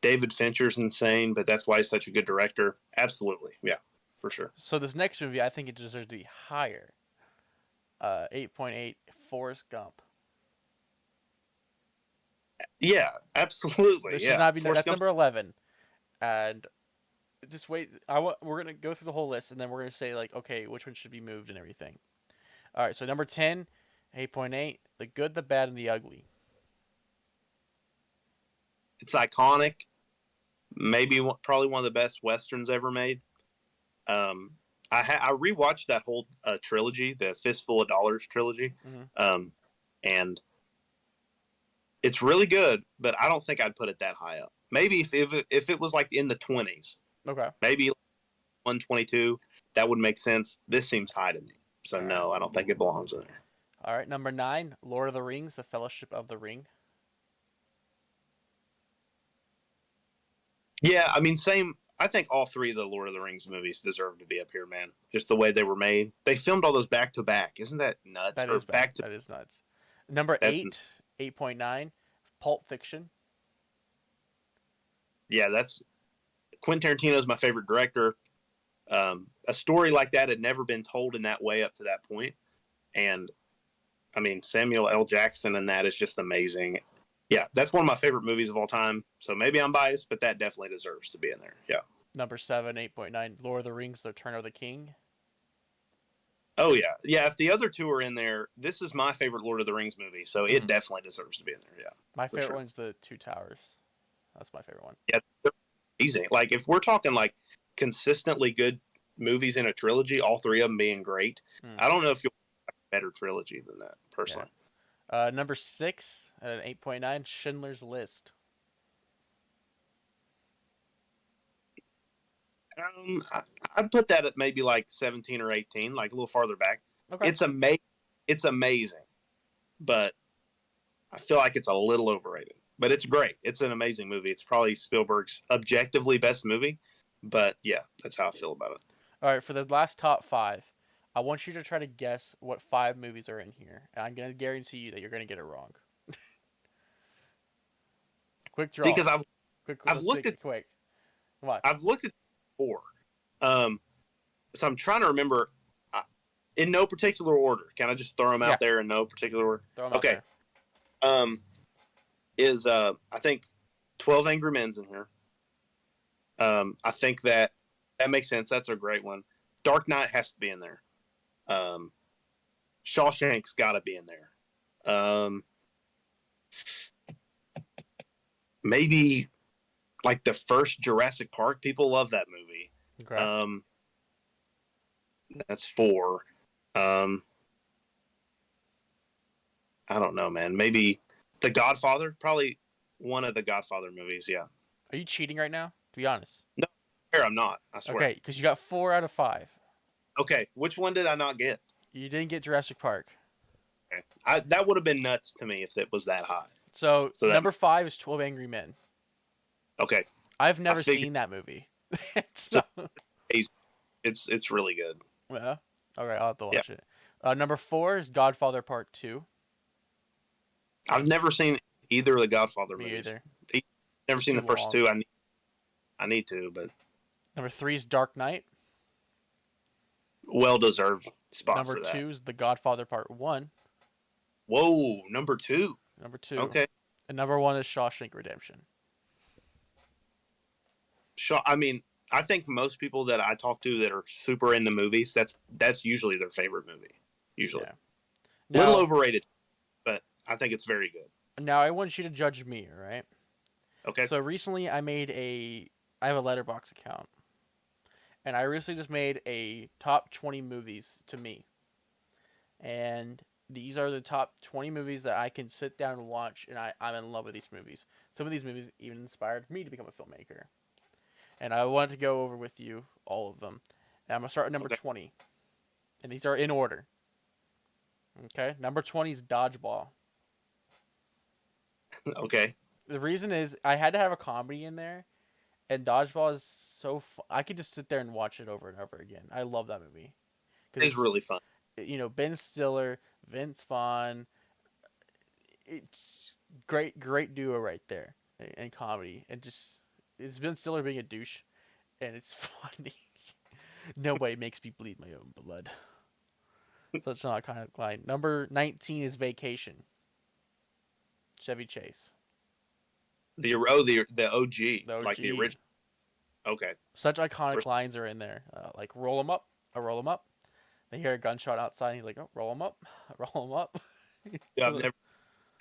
S2: David Fincher's insane, but that's why he's such a good director. Absolutely, yeah, for sure.
S1: So this next movie, I think it deserves to be higher. 8.8, Forrest Gump.
S2: Yeah, absolutely.
S1: This
S2: yeah,
S1: should not be.
S2: Forrest
S1: That's
S2: Gump's
S1: number 11. And just wait. We're gonna go through the whole list, and then we're gonna say like, okay, which one should be moved and everything. All right. So number 10, 8.8, The Good, the Bad, and the Ugly.
S2: It's iconic. Maybe probably one of the best westerns ever made. I rewatched that whole trilogy, the Fistful of Dollars trilogy, and it's really good. But I don't think I'd put it that high up. Maybe if it was like in the 20s,
S1: Okay.
S2: maybe 122, that would make sense. This seems high to me, so no, I don't think it belongs in there.
S1: All right. Number 9, Lord of the Rings: The Fellowship of the Ring.
S2: Yeah, I mean, same. I think all three of the Lord of the Rings movies deserve to be up here, man. Just the way they were made. They filmed all those back to back. Isn't that nuts?
S1: That is bad. That is nuts. Number 8, 8.9, Pulp Fiction.
S2: Yeah, that's Quentin Tarantino's my favorite director. A story like that had never been told in that way up to that point, and I mean Samuel L. Jackson and that is just amazing. Yeah, that's one of my favorite movies of all time. So maybe I'm biased, but that definitely deserves to be in there. Yeah.
S1: Number 7, 8.9, Lord of the Rings: The Return of the King.
S2: Oh yeah, yeah. If the other two are in there, this is my favorite Lord of the Rings movie, so it definitely deserves to be in there. Yeah.
S1: My favorite one's The Two Towers. That's my favorite one.
S2: Yeah, they're amazing. Like if we're talking like consistently good movies in a trilogy, all three of them being great, I don't know if you'll have a better trilogy than that, personally.
S1: Yeah. Number 6 at an 8.9, Schindler's List.
S2: I'd put that at maybe like 17 or 18, like a little farther back.
S1: Okay.
S2: It's amazing, but I feel like it's a little overrated. But it's great. It's an amazing movie. It's probably Spielberg's objectively best movie. But yeah, that's how I feel about it.
S1: All right, for the last top 5, I want you to try to guess what 5 movies are in here, and I'm going to guarantee you that you're going to get it wrong. Quick draw.
S2: Because I've looked at
S1: quick. What?
S2: I've looked at 4. So I'm trying to remember in no particular order. Can I just throw them out there in no particular order?
S1: Throw them
S2: okay.
S1: Out there.
S2: Is I think 12 Angry Men's in here. I think that makes sense. That's a great one. Dark Knight has to be in there. Shawshank's got to be in there. Maybe like the first Jurassic Park. People love that movie.
S1: Okay.
S2: That's 4. I don't know, man. Maybe The Godfather. Probably one of the Godfather movies. Yeah.
S1: Are you cheating right now? To be honest.
S2: No, I'm not. I swear.
S1: Okay, because you got 4 out of 5.
S2: Okay, which one did I not get?
S1: You didn't get Jurassic Park.
S2: Okay. That would have been nuts to me if it was that high.
S1: So number 5 is 12 Angry Men.
S2: Okay.
S1: I've
S2: I
S1: never
S2: figured
S1: seen that movie.
S2: it's,
S1: So,
S2: it's really good.
S1: yeah. All right, I'll have to
S2: Yeah,
S1: watch it. Number 4 is Godfather Part 2.
S2: I've never seen either of the Godfather
S1: Me
S2: movies.
S1: either.
S2: Never seen
S1: Too
S2: the first
S1: long.
S2: two. I need to, but
S1: Number 3 is Dark Knight.
S2: well deserved spot
S1: Number
S2: for that.
S1: 2 is The Godfather Part 1.
S2: Whoa, number two.
S1: Number 2.
S2: Okay,
S1: And number 1 is Shawshank Redemption.
S2: I mean, I think most people that I talk to that are super into movies, that's usually their favorite movie. Usually,
S1: Yeah.
S2: little
S1: Now,
S2: overrated, but I think it's very good.
S1: now I want you to judge me, all right?
S2: Okay,
S1: So recently I have a letterbox account, and I recently just made a top 20 movies to me. And these are the top 20 movies that I can sit down and watch, and I'm in love with these movies. Some of these movies even inspired me to become a filmmaker. And I wanted to go over with you all of them. And I'm going to start at number
S2: okay,
S1: 20. And these are in order. Okay? Number 20 is Dodgeball.
S2: okay.
S1: The reason is I had to have a comedy in there, and Dodgeball is so fun. I could just sit there and watch it over and over again. I love that movie. Because
S2: It's really fun.
S1: Ben Stiller, Vince Vaughn, it's great duo right there in comedy, and just it's Ben Stiller being a douche, and it's funny. No way makes me bleed my own blood. Such an iconic line. Number 19 is Vacation. Chevy Chase,
S2: The OG,
S1: the
S2: like the
S1: OG.
S2: original. Okay,
S1: Such iconic lines are in there, like roll 'em up, I roll 'em up. They hear a gunshot outside, and he's like, "Oh, roll 'em up, roll 'em up."
S2: yeah,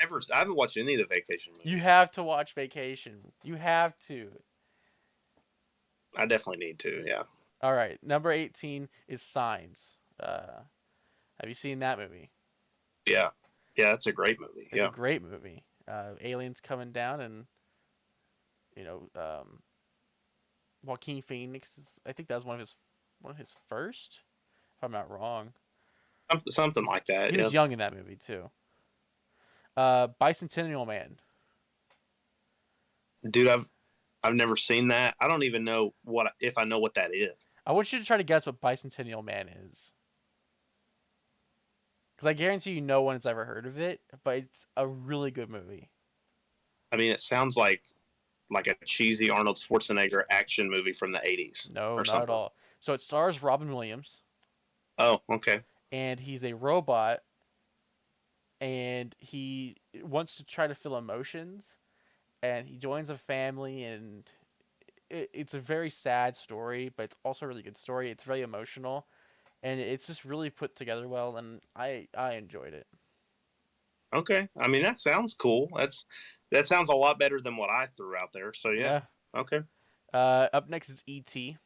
S2: I haven't watched any of the Vacation
S1: You
S2: movies.
S1: have to watch Vacation. You have to.
S2: I definitely need to. Yeah,
S1: All right, number 18 is Signs. Have you seen that movie?
S2: yeah, yeah. That's a great movie.
S1: It's a
S2: Yeah,
S1: great movie. Aliens coming down, and you know, Joaquin Phoenix. I think that was one of his first, if I'm not wrong.
S2: something like that.
S1: He
S2: Yeah,
S1: was young in that movie too. Bicentennial Man.
S2: dude, I've never seen that. I don't even know what if I know what that is.
S1: I want you to try to guess what Bicentennial Man is, because I guarantee you no one has ever heard of it. But it's a really good movie.
S2: I mean, it sounds like a cheesy Arnold Schwarzenegger action movie from the '80s
S1: No,
S2: or
S1: not at
S2: something.
S1: all. So it stars Robin Williams,
S2: Oh, okay,
S1: and he's a robot, and he wants to try to feel emotions, and he joins a family, and it's a very sad story, but it's also a really good story. It's very emotional, and it's just really put together well, and I enjoyed it.
S2: okay. I mean, that sounds cool. That sounds a lot better than what I threw out there. So yeah,
S1: Yeah.
S2: okay,
S1: Up next is E.T.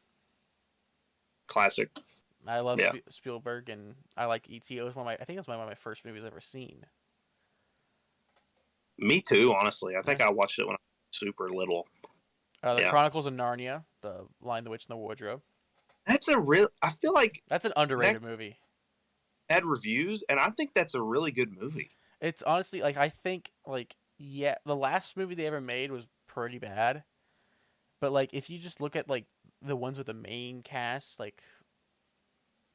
S2: classic.
S1: I love
S2: Yeah,
S1: Spielberg, and I like E.T. It was I think it was one of my first movies I've ever seen.
S2: me too. Honestly, I
S1: Yeah.
S2: think I watched it when I was super little.
S1: The
S2: Yeah,
S1: Chronicles of Narnia, The Lion, the Witch, and the Wardrobe.
S2: that's a real. I feel like
S1: That's an
S2: that
S1: underrated movie.
S2: had reviews, and I think that's a really good movie.
S1: It's honestly like I think like yeah, the last movie they ever made was pretty bad. But like if you just look at like the ones with the main cast, like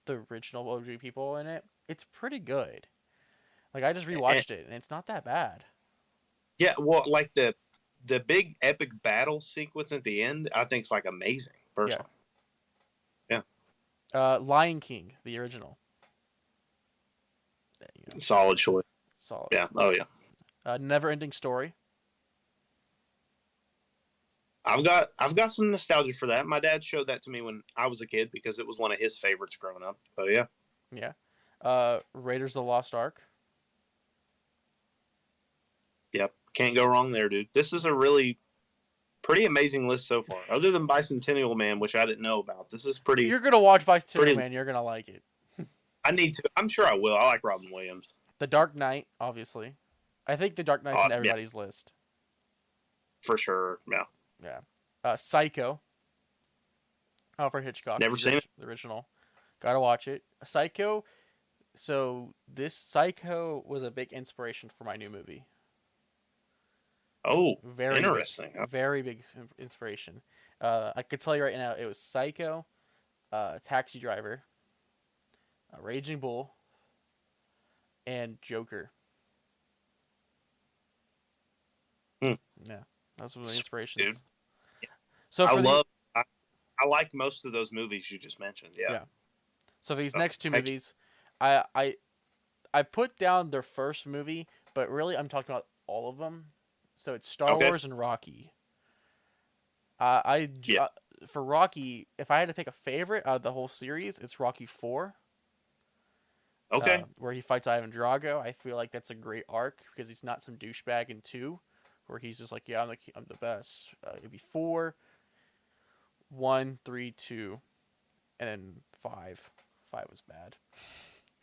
S1: the original OG people in it, it's pretty good. Like I just
S2: And
S1: rewatched it and it's not that bad.
S2: yeah, well, like the big epic battle sequence at the end, I think is like amazing.
S1: Yeah.
S2: Personally, yeah,
S1: Lion King, the original. There you go.
S2: solid choice.
S1: Solid.
S2: Yeah, oh yeah.
S1: Never Ending Story.
S2: I've got some nostalgia for that. My dad showed that to me when I was a kid because it was one of his favorites growing up. So yeah,
S1: Yeah. Raiders of the Lost Ark.
S2: yep, can't go wrong there, dude. This is a really pretty amazing list so far. Other than Bicentennial Man, which I didn't know about, this is
S1: You're gonna watch Bicentennial
S2: pretty.
S1: Man. You're gonna like it.
S2: I need to. I'm sure I will. I like Robin Williams.
S1: The Dark Knight, obviously. I think The Dark Knight's in
S2: Yeah,
S1: everybody's list.
S2: for sure. Yeah,
S1: Yeah. Psycho. Alfred Hitchcock,
S2: never seen it.
S1: the original. Gotta watch it. Psycho. So this Psycho was a big inspiration for my new movie.
S2: Oh,
S1: Very big,
S2: interesting.
S1: very big inspiration. I could tell you right now, it was Psycho, Taxi Driver, Raging Bull, and Joker.
S2: Hmm.
S1: Yeah, those were the
S2: Sweet, dude.
S1: inspirations. So
S2: I
S1: for the
S2: love. I like most of those movies you just mentioned. Yeah.
S1: yeah, so for these
S2: So,
S1: next two
S2: heck,
S1: movies, I I I put down their first movie, but really I'm talking about all of them. So it's Star
S2: okay.
S1: Wars and Rocky. I
S2: Yeah.
S1: for Rocky, if I had to pick a favorite out of the whole series, it's Rocky 4,
S2: Okay.
S1: where he fights Ivan Drago. I feel like that's a great arc because he's not some douchebag in 2, where he's just like, yeah, I'm the best. It'd be 4, 1, 3, 2, and then 5. 5 was bad.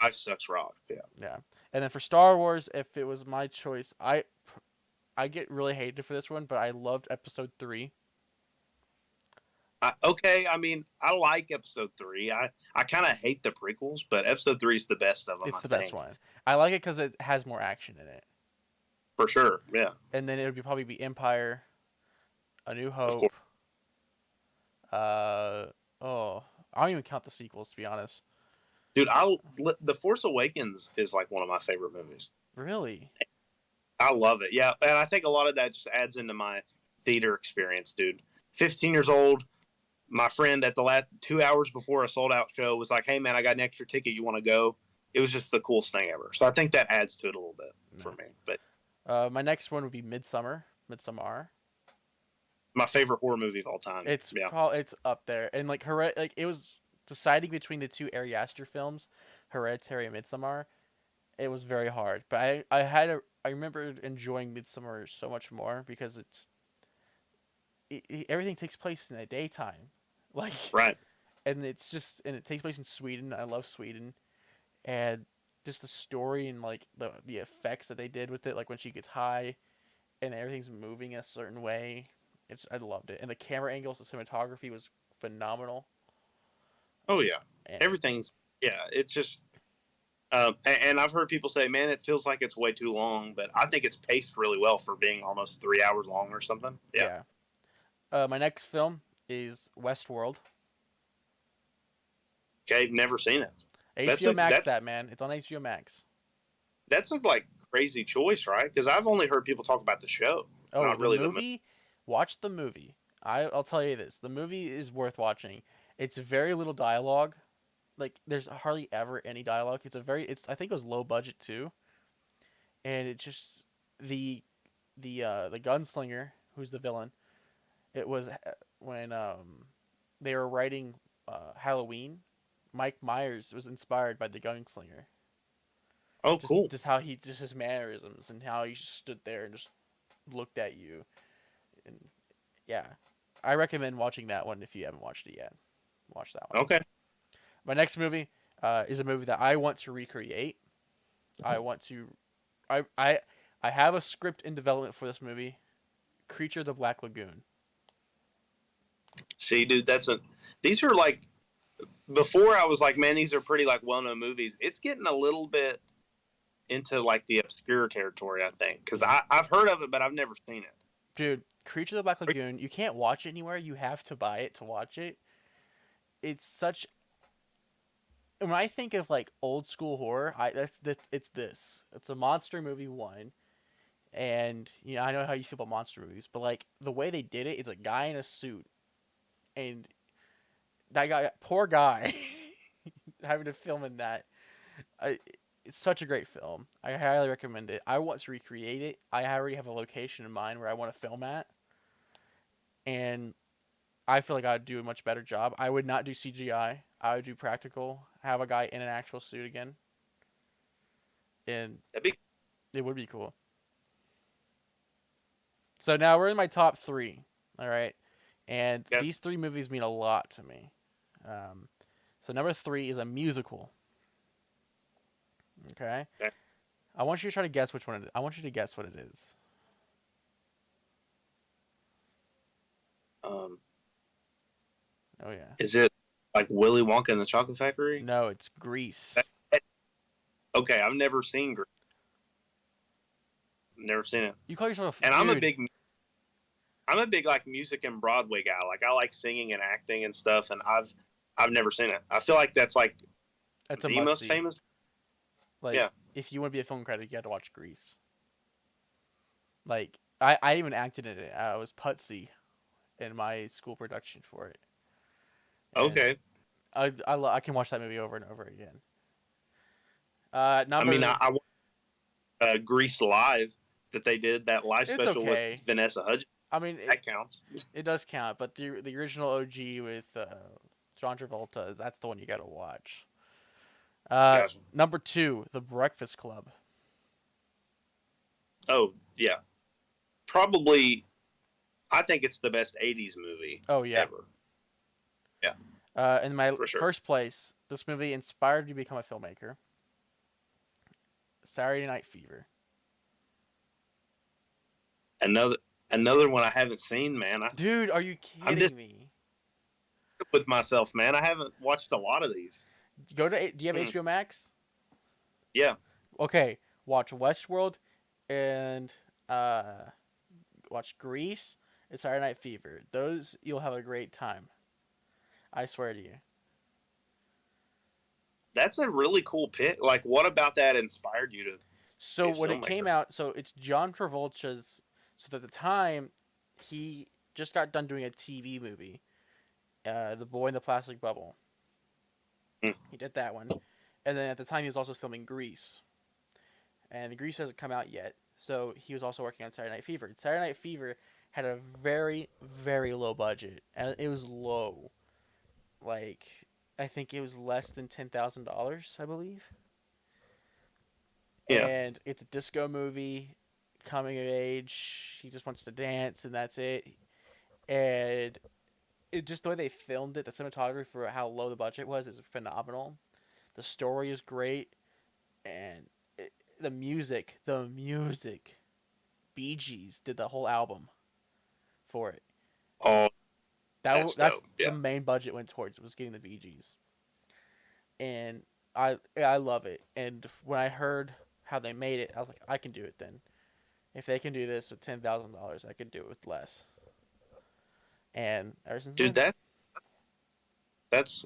S2: I sucks rock. Yeah.
S1: Yeah, and then for Star Wars, if it was my choice, I get really hated for this one, but I loved Episode 3.
S2: Okay. I mean, I like Episode 3. I kind of hate the prequels, but Episode 3 is the best of them.
S1: It's
S2: I
S1: the best
S2: think
S1: one. I like it because it has more action in it.
S2: for sure. Yeah.
S1: And then it would probably be Empire, A New
S2: Of
S1: Hope.
S2: course,
S1: Uh oh, I don't even count the sequels to be honest.
S2: dude. The Force Awakens is like one of my favorite movies.
S1: Really?
S2: I love it. Yeah, and I think a lot of that just adds into my theater experience, dude. 15 years old. My friend at the last 2 hours before a sold out show was like, "Hey man, I got an extra ticket. You want to go?" It was just the coolest thing ever. So I think that adds to it a little bit for
S1: No.
S2: me. But
S1: My next one would be Midsummer. Midsommar.
S2: my favorite horror movie of all time.
S1: It's
S2: Yeah.
S1: it's up there, and like like it was deciding between the two Ari Aster films, Hereditary and Midsommar. It was very hard, but I remember enjoying Midsummer so much more because everything takes place in the daytime, like,
S2: Right.
S1: and it takes place in Sweden. I love Sweden, and just the story and like the effects that they did with it, like when she gets high and everything's moving a certain way. I loved it, and the camera angles, the cinematography was phenomenal.
S2: Oh yeah.
S1: And
S2: Everything's yeah. It's just and I've heard people say, "Man, it feels like it's way too long," but I think it's paced really well for being almost 3 hours long or something. Yeah.
S1: yeah, my next film is Westworld.
S2: Okay. Never seen it. That's
S1: HBO
S2: a
S1: Max, that man, it's on HBO Max.
S2: that's a like crazy choice, right? Because I've only heard people talk about the show,
S1: Oh,
S2: not
S1: the
S2: really the movie.
S1: movie. Watch the movie. I'll tell you this: the movie is worth watching. It's very little dialogue. Like there's hardly ever any dialogue. It's I think it was low budget too, and it just the the gunslinger who's the villain. It was when they were writing Halloween. Mike Myers was inspired by the gunslinger.
S2: Oh, cool.
S1: Just how he just his mannerisms and how he just stood there and just looked at you. And yeah, I recommend watching that one if you haven't watched it yet. Watch that one.
S2: Okay.
S1: My next movie is a movie that I want to recreate. I want to. I I I have a script in development for this movie, Creature of the Black Lagoon.
S2: See, dude, these are like before I was like, man, these are pretty like well known movies. It's getting a little bit into like the obscure territory, I think, because I've heard of it, but I've never seen it.
S1: Dude, Creature of the Black Lagoon. You can't watch it anywhere. You have to buy it to watch it. It's such. When I think of like old school horror, it's this. It's a monster movie one, and I know how you feel about monster movies, but like the way they did it, it's a guy in a suit, and that guy, poor guy, having to film in that. I, it's such a great film. I highly recommend it. I want to recreate it. I already have a location in mind where I want to film at, and I feel like I'd do a much better job. I would not do CGI. I would do practical. Have a guy in an actual suit again, and
S2: That'd be
S1: it would be cool. So now we're in my top three. All right, and
S2: yeah.
S1: these three movies mean a lot to me. So number three is a musical. Okay.
S2: Okay.
S1: I want you to try to guess which one it is. I want you to guess what it is.
S2: Um,
S1: Oh yeah.
S2: is it like Willy Wonka and the Chocolate Factory?
S1: No, it's Grease.
S2: Okay, I've never seen Grease. Never seen it.
S1: You call yourself
S2: And
S1: dude.
S2: I'm a big like music and Broadway guy. Like I like singing and acting and stuff, and I've never seen it. I feel like that's like
S1: That's a
S2: the
S1: must
S2: most
S1: see.
S2: famous.
S1: Like
S2: Yeah.
S1: if you want to be a film critic, you have to watch Grease. Like I even acted in it. I was Putsy in my school production for it, and
S2: Okay.
S1: I can watch that movie over and over again.
S2: I mean,
S1: Number
S2: I watched Grease live that they did that live
S1: it's
S2: special with
S1: okay.
S2: Vanessa Hudgens.
S1: I mean
S2: That counts.
S1: it does count, but the original OG with John Travolta, that's the one you gotta watch.
S2: Gotcha.
S1: Number two, The Breakfast Club.
S2: Oh yeah, probably. I think it's the best '80s movie
S1: Oh yeah.
S2: ever. Yeah,
S1: In my
S2: for sure.
S1: first place, this movie inspired me to become a filmmaker. Saturday Night Fever.
S2: Another one I haven't seen, man.
S1: Dude, are you
S2: I'm just
S1: kidding me?
S2: with myself, man. I haven't watched a lot of these.
S1: Do you have
S2: Mm,
S1: HBO Max?
S2: yeah,
S1: Okay, watch Westworld and watch Grease and Saturday Night Fever. Those you'll have a great time. I swear to you.
S2: that's a really cool pick. Like, what about that inspired you to
S1: So
S2: be a
S1: when it came
S2: filmmaker?
S1: out, so it's John Travolta's. So at the time, he just got done doing a TV movie, The Boy in the Plastic Bubble.
S2: Mm.
S1: He did that one, and then at the time he was also filming Grease, and Grease hasn't come out yet. So he was also working on Saturday Night Fever. Saturday Night Fever had a very very low budget, and it was low. Like I think it was less than $10,000, I believe.
S2: Yeah.
S1: And it's a disco movie, coming of age. He just wants to dance, and that's it. And it just the way they filmed it, the cinematography for how low the budget was is phenomenal. The story is great, and the music. Bee Gees did the whole album for it.
S2: Oh, that's
S1: That's
S2: dope.
S1: the
S2: Yeah.
S1: main budget went towards was getting the Bee Gees, and I love it. And when I heard how they made it, I was like, I can do it then. If they can do this with $10,000, I can do it with less. And ever since
S2: Dude,
S1: then,
S2: that's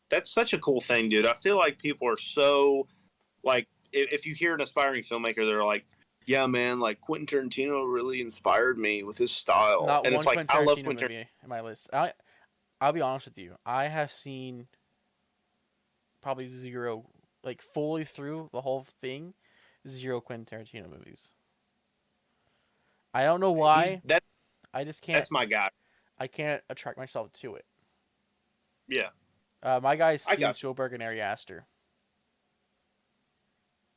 S2: that's such a cool thing, dude. I feel like people are so like if you hear an aspiring filmmaker, they're like, "Yeah, man, like Quentin Tarantino really inspired me with his style,"
S1: not
S2: and it's
S1: one
S2: like
S1: Quentin
S2: I love
S1: Tarantino
S2: Quentin.
S1: movie in my list. I'll be honest with you. I have seen probably zero, like fully through the whole thing, zero Quentin Tarantino movies. I don't know
S2: He's
S1: why. I just can't.
S2: that's my guy.
S1: I can't attract myself to it.
S2: Yeah,
S1: My guy is
S2: I
S1: Steven
S2: got you.
S1: Spielberg and Ari Aster.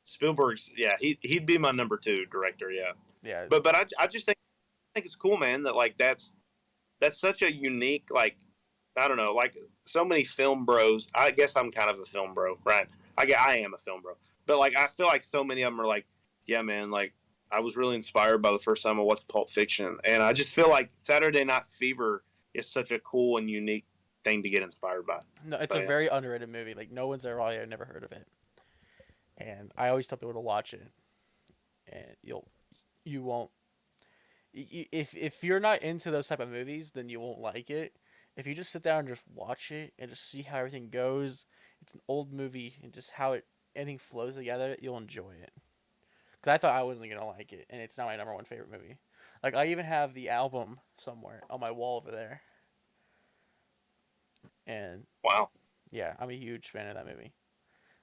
S2: Spielberg's. Yeah, he'd be my number two director. Yeah,
S1: Yeah,
S2: but I just think it's cool, man. That like that's such a unique like I don't know like so many film bros. I guess I'm kind of a film bro, right? I am a film bro, but like I feel like so many of them are like, yeah, man, like I was really inspired by the first time I watched Pulp Fiction, and I just feel like Saturday Night Fever is such a cool and unique thing to get inspired by.
S1: no, it's
S2: So
S1: a
S2: yeah,
S1: very underrated movie. Like no one's ever never heard of it, and I always tell people to watch it, and you won't. If you're not into those type of movies, then you won't like it. If you just sit down and just watch it and just see how everything goes, it's an old movie and just how anything flows together, you'll enjoy it. Because I thought I wasn't gonna like it, and it's not my number one favorite movie. Like I even have the album somewhere on my wall over there, and
S2: wow.
S1: yeah, I'm a huge fan of that movie.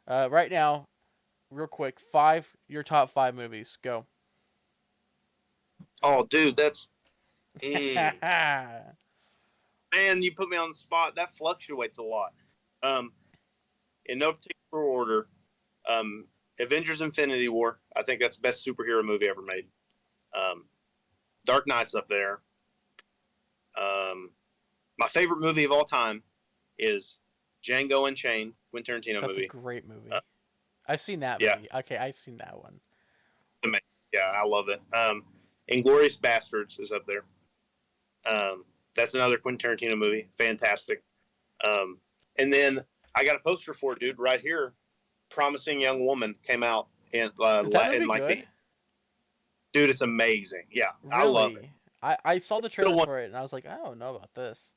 S1: Right now, real quick, your top five movies. Go.
S2: Oh, dude, that's
S1: That's
S2: man. You put me on the spot. That fluctuates a lot. Um, in no particular order. Um, Avengers: Infinity War. I think that's the best superhero movie ever made. Um, Dark Knight's up there. My favorite movie of all time is Django Unchained, Quentin Tarantino
S1: a
S2: movie.
S1: great movie. I've seen that
S2: Yeah,
S1: movie. Okay, I've seen that one.
S2: yeah, I love it. Inglorious Bastards is up there. That's another Quentin Tarantino movie. Fantastic. And then I got a poster for it, dude, right here. Promising Young Woman came out in
S1: Is that
S2: in
S1: movie
S2: like
S1: good?
S2: Dude, it's amazing. Yeah, I love it.
S1: Really? I saw the
S2: Little
S1: trailers
S2: one,
S1: for it and I was like, I don't know about this.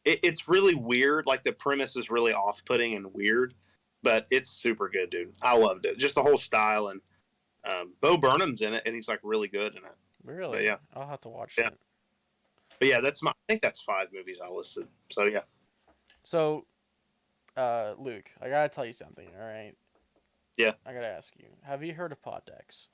S2: it's really weird. Like the premise is really off-putting and weird, but it's super good, dude. I loved it. Just the whole style, and Bo Burnham's in it, and he's like really good in it. But
S1: Really?
S2: yeah,
S1: I'll have to watch
S2: yeah.
S1: it.
S2: But yeah, that's my. I think that's 5 movies I listed. So yeah,
S1: So, Luke, I gotta tell you something. All right.
S2: yeah.
S1: I gotta ask you. Have you heard of pod decks?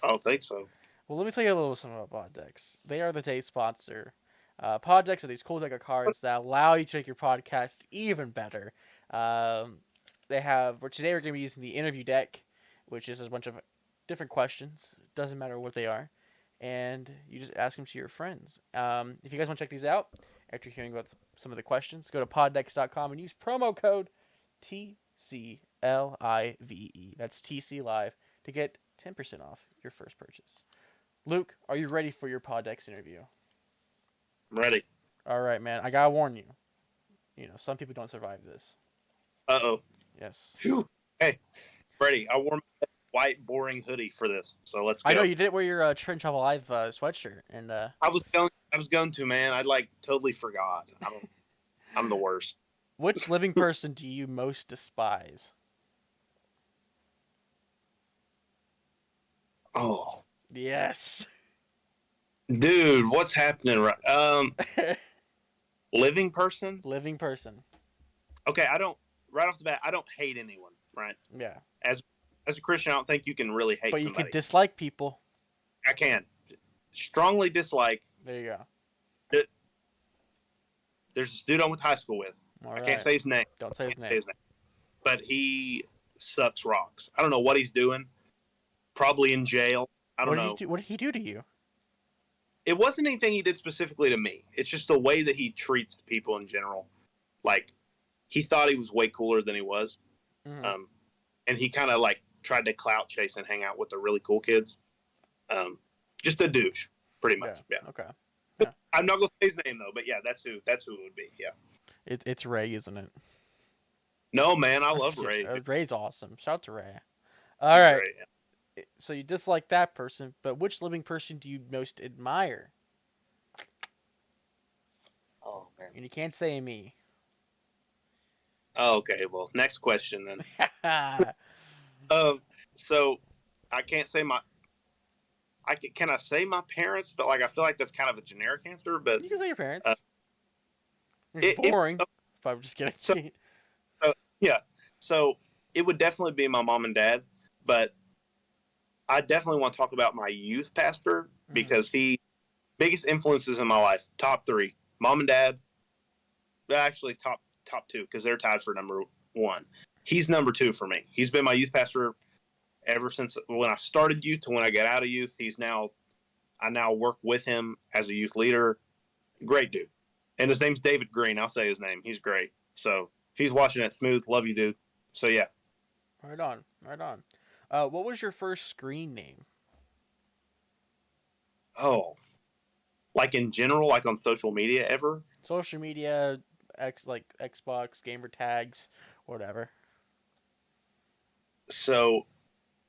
S2: I don't think so.
S1: Well, let me tell you a little something about pod decks. They are the day sponsor. Pod decks are these cool deck of cards that allow you to make your podcast even better. Um, they have. For today, we're gonna be using the interview deck, which is a bunch of different questions. Doesn't matter what they are, and you just ask them to your friends. If you guys want to check these out after hearing about some of the questions, go to poddecks.com and use promo code TCLIVE. That's TC Live to get 10% off your first purchase. Luke, are you ready for your Poddex interview?
S2: I'm ready.
S1: All right, man. I gotta warn you. You know, some people don't survive this.
S2: Uh-oh.
S1: Yes.
S2: Phew. Hey, ready. I wore my white boring hoodie for this, so let's go.
S1: I know you didn't wear your Trenton Chappell Live sweatshirt, and
S2: I was going to, man. I like totally forgot. I'm the worst.
S1: which living person do you most despise?
S2: Oh,
S1: Yes.
S2: dude, what's happening? Living person.
S1: Living person.
S2: Okay, I don't. Right off the bat, I don't hate anyone. Right.
S1: Yeah.
S2: As a Christian, I don't think you can really hate
S1: But you
S2: somebody.
S1: could dislike people.
S2: I can strongly dislike.
S1: There you go.
S2: There's this dude I went to high school with.
S1: All
S2: I
S1: right.
S2: can't say his name.
S1: Don't say his
S2: Can't say
S1: name.
S2: his name. But he sucks rocks. I don't know what he's doing. Probably in jail. I don't know.
S1: What did he do to you?
S2: It wasn't anything he did specifically to me. It's just the way that he treats people in general. Like, he thought he was way cooler than he was.
S1: Mm-hmm.
S2: And he kind of like tried to clout chase and hang out with the really cool kids. Just a douche, pretty much. Yeah.
S1: Okay.
S2: I'm not gonna say his name though, but yeah, that's who it would be. Yeah.
S1: It's Ray, isn't it?
S2: No, man, I love Ray.
S1: Ray's awesome. Shout out to Ray. All
S2: He's
S1: right.
S2: great, yeah.
S1: So you dislike that person, but which living person do you most admire?
S2: Oh man.
S1: And you can't say me.
S2: Oh, okay. Well, next question then. So I can't say my. Can I say my parents? But like, I feel like that's kind of a generic answer. But
S1: You can say your parents.
S2: it-
S1: It's boring. But I'm just kidding.
S2: yeah, so it would definitely be my mom and dad. But I definitely want to talk about my youth pastor because he biggest influences in my life. Top 3, mom and dad. Actually, top 2 because they're tied for number 1. He's number 2 for me. He's been my youth pastor ever since when I started youth to when I got out of youth. I now work with him as a youth leader. Great dude. And his name's David Green. I'll say his name. He's great. So if he's watching it, Smooth, love you, dude. So yeah.
S1: Right on. What was your first screen name?
S2: Oh, like in general, like on social media ever?
S1: Social media, like Xbox, gamer tags, whatever.
S2: So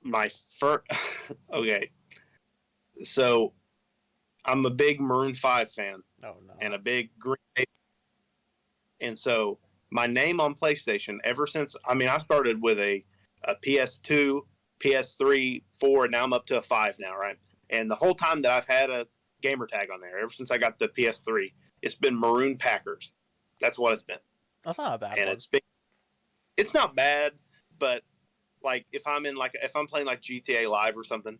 S2: my first, okay. So I'm a big Maroon 5 fan.
S1: Oh no.
S2: And a big Green Day. And so my name on PlayStation, ever since, I started with a PS2, PS3, 4, and now I'm up to a 5 now, right? And the whole time that I've had a gamer tag on there, ever since I got the PS3, it's been Maroon Packers. That's what it's been.
S1: That's not a bad
S2: And
S1: one.
S2: it's not bad, but like if I'm playing like GTA Live or something,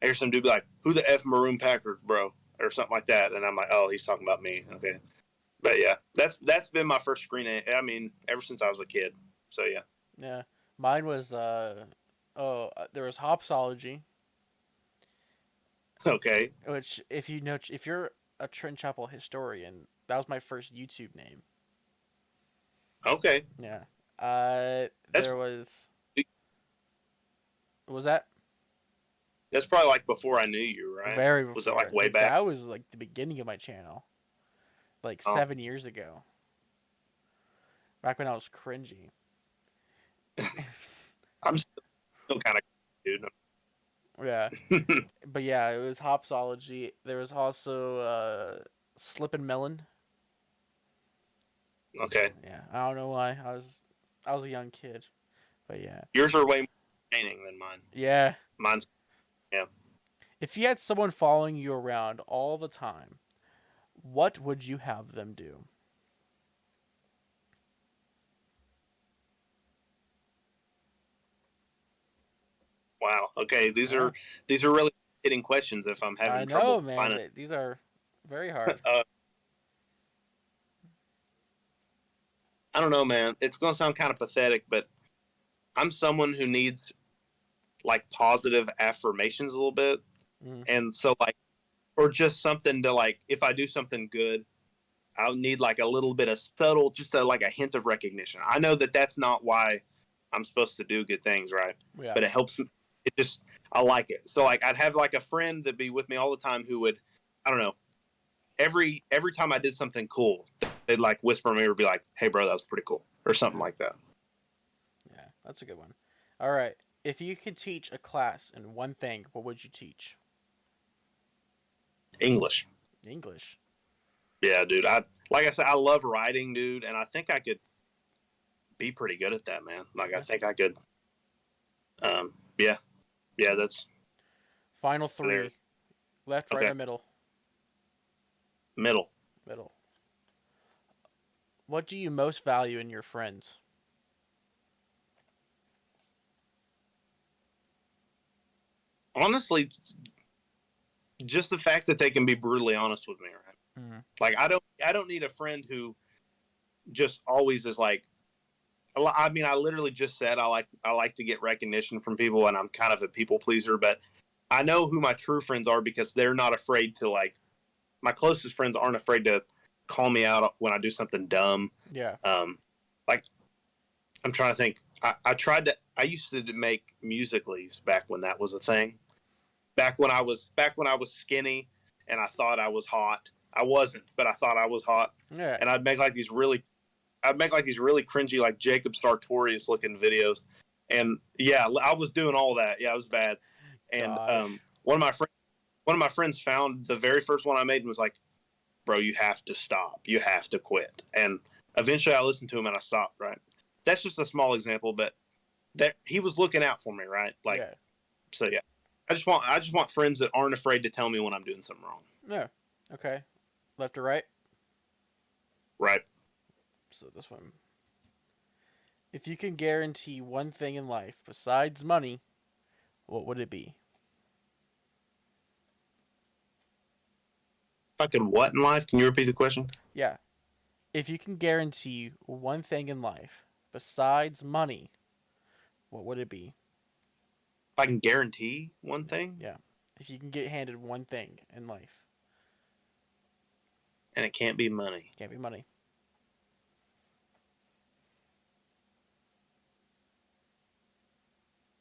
S2: I hear some dude be like, "Who the F Maroon Packers, bro?" or something like that, and I'm like, "Oh, he's talking about me." Okay, but yeah, that's been my first screen name. Ever since I was a kid. So yeah.
S1: Yeah, mine was there was Hopsology,
S2: Okay.
S1: which if you're a Trent Chapel historian, that was my first YouTube name.
S2: Okay.
S1: Yeah.
S2: That's
S1: There was. What was that?
S2: that's probably like before I knew you, right?
S1: Very before.
S2: Was it like way back?
S1: That was like the beginning of my channel, like 7 years ago. Back when I was cringy.
S2: I'm still kind of. dude.
S1: Yeah. But yeah, it was Hopsology. There was also Slippin' Melon.
S2: Okay,
S1: Yeah, I don't know why. I was a young kid, but yeah.
S2: yours are way more entertaining than mine.
S1: Yeah.
S2: Mine's yeah.
S1: If you had someone following you around all the time, what would you have them do?
S2: Wow. Okay,
S1: Yeah.
S2: these are really hitting questions. If I'm
S1: I
S2: having
S1: know,
S2: trouble
S1: man.
S2: finding,
S1: These are very hard.
S2: I don't know, man. It's gonna sound kind of pathetic, but I'm someone who needs like positive affirmations a little bit,
S1: Mm.
S2: and so like, or just something to like, if I do something good, I'll need like a little bit of subtle, just like a hint of recognition. I know that that's not why I'm supposed to do good things, right?
S1: Yeah.
S2: But it helps. It just I like it. So like I'd have like a friend that'd be with me all the time who would, I don't know, every time I did something cool, they'd like whisper me or be like, "Hey, bro, that was pretty cool," or something
S1: Yeah.
S2: like that.
S1: Yeah. That's a good one. All right. If you could teach a class in one thing, what would you teach?
S2: English.
S1: English.
S2: Yeah, dude. I like I said, I love writing, dude, and I think I could be pretty good at that, man. Like I
S1: Yeah.
S2: think I could. Yeah, yeah. That's
S1: Final
S2: there.
S1: three. Left, right,
S2: Okay,
S1: or middle?
S2: middle.
S1: Middle. What do you most value in your friends?
S2: Honestly, just the fact that they can be brutally honest with me, right?
S1: Mm-hmm.
S2: Like I don't need a friend who just always is like. I mean, I literally just said I like to get recognition from people, and I'm kind of a people pleaser. But I know who my true friends are because they're not afraid to like. My closest friends aren't afraid to call me out when I do something dumb.
S1: Yeah.
S2: Um, like I'm trying to think. I tried to. I used to make musicallys back when that was a thing. Back when I was skinny and I thought I was hot. I wasn't, but I thought I was hot.
S1: Yeah.
S2: And I'd make like these really cringy, like Jacob Sartorius looking videos. And yeah, I was doing all that. Yeah, it was bad. And
S1: Gosh.
S2: one of my friends found the very first one I made and was like, "Bro, you have to stop. You have to quit." And eventually, I listened to him and I stopped. Right. That's just a small example, but that he was looking out for me. Right. Like
S1: Yeah.
S2: so. Yeah. I just want friends that aren't afraid to tell me when I'm doing something wrong.
S1: Yeah. Okay. Left or right?
S2: Right.
S1: So this one. If you can guarantee one thing in life besides money, what would it be?
S2: Fucking what in life? Can you repeat the question?
S1: Yeah. If you can guarantee one thing in life besides money, what would it be?
S2: If I can guarantee one thing,
S1: Yeah. If you can get handed one thing in life,
S2: and it can't be money.
S1: can't be money.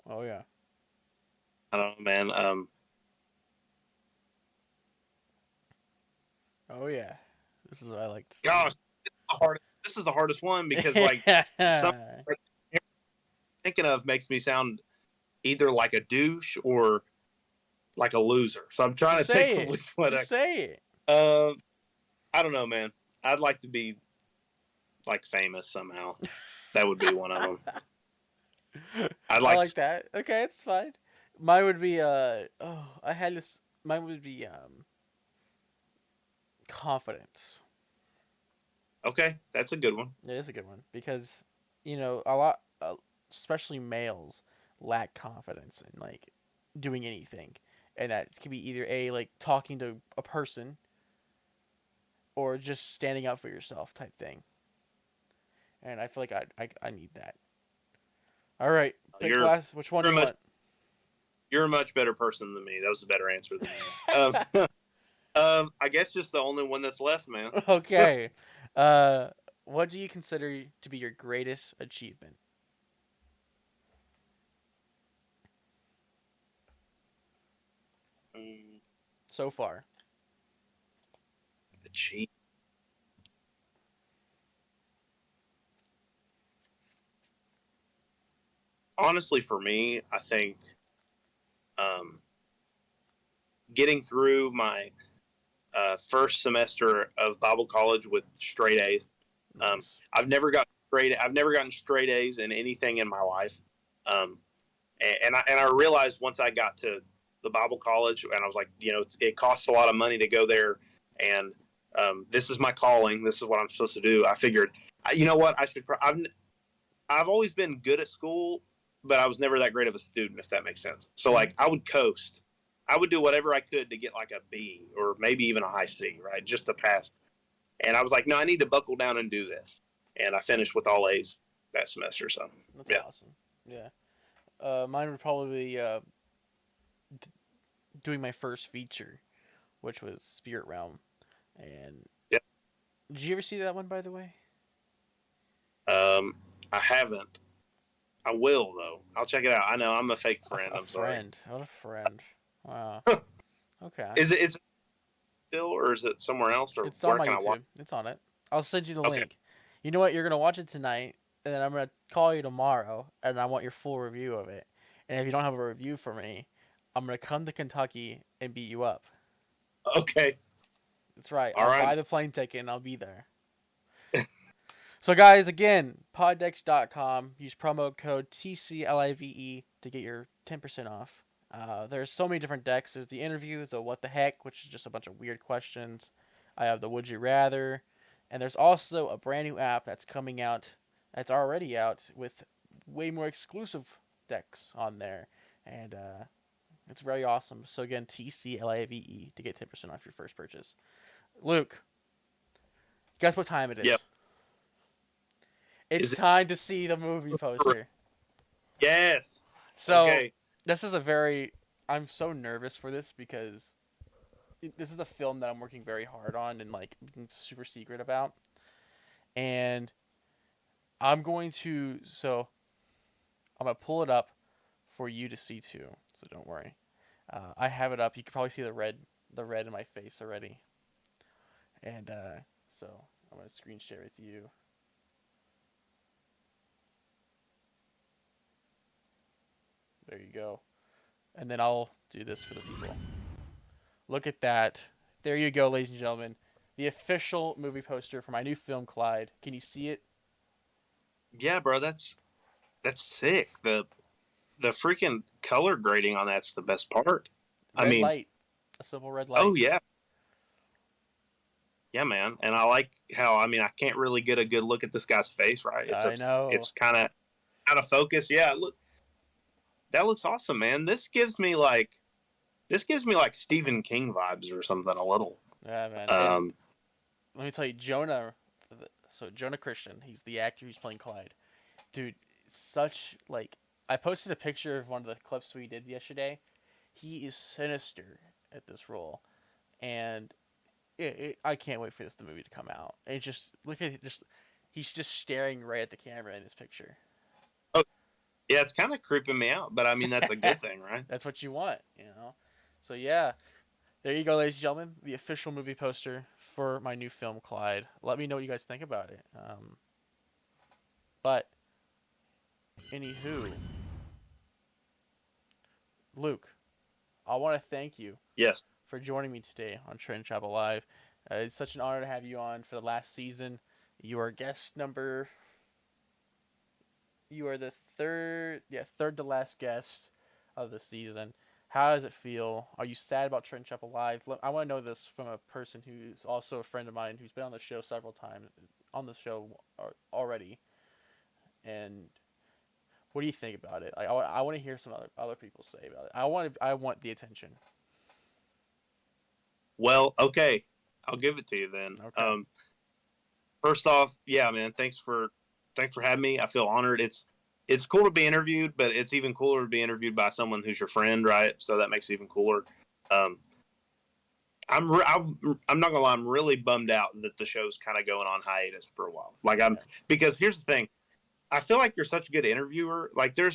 S1: Oh yeah.
S2: I don't know, man.
S1: Oh yeah. This is what I like to
S2: Gosh, this is the hardest one because
S1: see.
S2: like some thinking of makes me sound either like a douche or like a loser. So I'm trying
S1: Just
S2: to think
S1: say
S2: of
S1: it.
S2: which one.
S1: Just say it.
S2: I don't know, man. I'd like to be like famous somehow. That would be one of them. I'd
S1: I
S2: like
S1: like
S2: to.
S1: that. Okay, it's fine. Mine would be I had this mine would be confidence.
S2: Okay, that's a good one.
S1: It is a good one because a lot especially males lack confidence in like doing anything. And that could be either a like talking to a person or just standing up for yourself type thing. And I feel like I need that. All right, pick
S2: You're
S1: last. Which one do
S2: you're a
S1: you
S2: much
S1: want?
S2: you're a much better person than me. That was a better answer than me. I guess just the only one that's left, man.
S1: Okay. Uh, what do you consider to be your greatest achievement so far?
S2: The cheat. Honestly, for me, I think getting through my first semester of Bible college with straight A's.
S1: Nice.
S2: I've never gotten straight A's in anything in my life. And I realized once I got to the Bible college, and I was like, it costs a lot of money to go there, and this is my calling. This is what I'm supposed to do. I figured, you know what, I've always been good at school, but I was never that great of a student, if that makes sense. So like, I would coast. I would do whatever I could to get like a B or maybe even a high C, right, just to pass. And I was like, no, I need to buckle down and do this. And I finished with all A's that semester. So
S1: That's awesome. Yeah. Mine would probably be doing my first feature, which was Spirit Realm. And
S2: yeah.
S1: did you ever see that one, by the way?
S2: I haven't. I will though. I'll check it out. I know I'm a fake friend. I'm sorry.
S1: What a friend. Wow. Okay.
S2: Is it still, or is it somewhere else, or
S1: It's
S2: where
S1: on my
S2: can I
S1: YouTube.
S2: watch?
S1: It's on it. I'll send you the
S2: Okay.
S1: link. You know what? You're gonna watch it tonight, and then I'm gonna call you tomorrow, and I want your full review of it. And if you don't have a review for me, I'm gonna come to Kentucky and beat you up.
S2: Okay.
S1: That's right.
S2: All
S1: I'll
S2: right.
S1: buy the plane ticket and I'll be there. So guys, again, poddex.com. Use promo code TCLIVE to get your 10% off. There's so many different decks. There's the interview, the what the heck, which is just a bunch of weird questions. I have the would you rather, and there's also a brand new app that's coming out. That's already out with way more exclusive decks on there, and it's very awesome. So again, TCLIVE to get 10% off your first purchase. Luke, guess what time it is?
S2: Yep.
S1: It's time to see the movie poster.
S2: Yes.
S1: So
S2: okay.
S1: this is I'm so nervous for this because this is a film that I'm working very hard on and like being super secret about. And I'm going to pull it up for you to see too. So don't worry. I have it up. You can probably see the red in my face already. And so I'm going to screen share with you. There you go. And then I'll do this for the people. Look at that. There you go, ladies and gentlemen. The official movie poster for my new film, Clyde. Can you see it?
S2: Yeah, bro, that's sick. The freaking color grading on that's the best part.
S1: Red light. A simple red light.
S2: Oh yeah. Yeah, man. And I like how, I can't really get a good look at this guy's face, right?
S1: I know.
S2: It's kind of out of focus. Yeah, look. That looks awesome, man. This gives me like Stephen King vibes or something a little.
S1: Yeah, man. Let me tell you, Jonah Christian, he's the actor who's playing Clyde. Dude, I posted a picture of one of the clips we did yesterday. He is sinister at this role, and I can't wait for this movie to come out. And just look at it, he's just staring right at the camera in his picture.
S2: Oh, yeah, it's kind of creeping me out, but that's a good thing, right?
S1: That's what you want, So yeah, there you go, ladies and gentlemen, the official movie poster for my new film, Clyde. Let me know what you guys think about it. But anywho, Luke, I want to thank you.
S2: Yes.
S1: For joining me today on Trenton Chappell Live. It's such an honor to have you on for the last season. You are the third to last guest of the season. How does it feel? Are you sad about Trenton Chappell Live? I want to know this from a person who's also a friend of mine who's been on the show several times, already. And what do you think about it? I want to hear some other people say about it. I want the attention.
S2: Well, okay, I'll give it to you then.
S1: Okay.
S2: First off, yeah, man, thanks for having me. I feel honored. It's cool to be interviewed, but it's even cooler to be interviewed by someone who's your friend, right? So that makes it even cooler. I'm not gonna lie, I'm really bummed out that the show's kind of going on hiatus for a while. Because here's the thing, I feel like you're such a good interviewer. Like there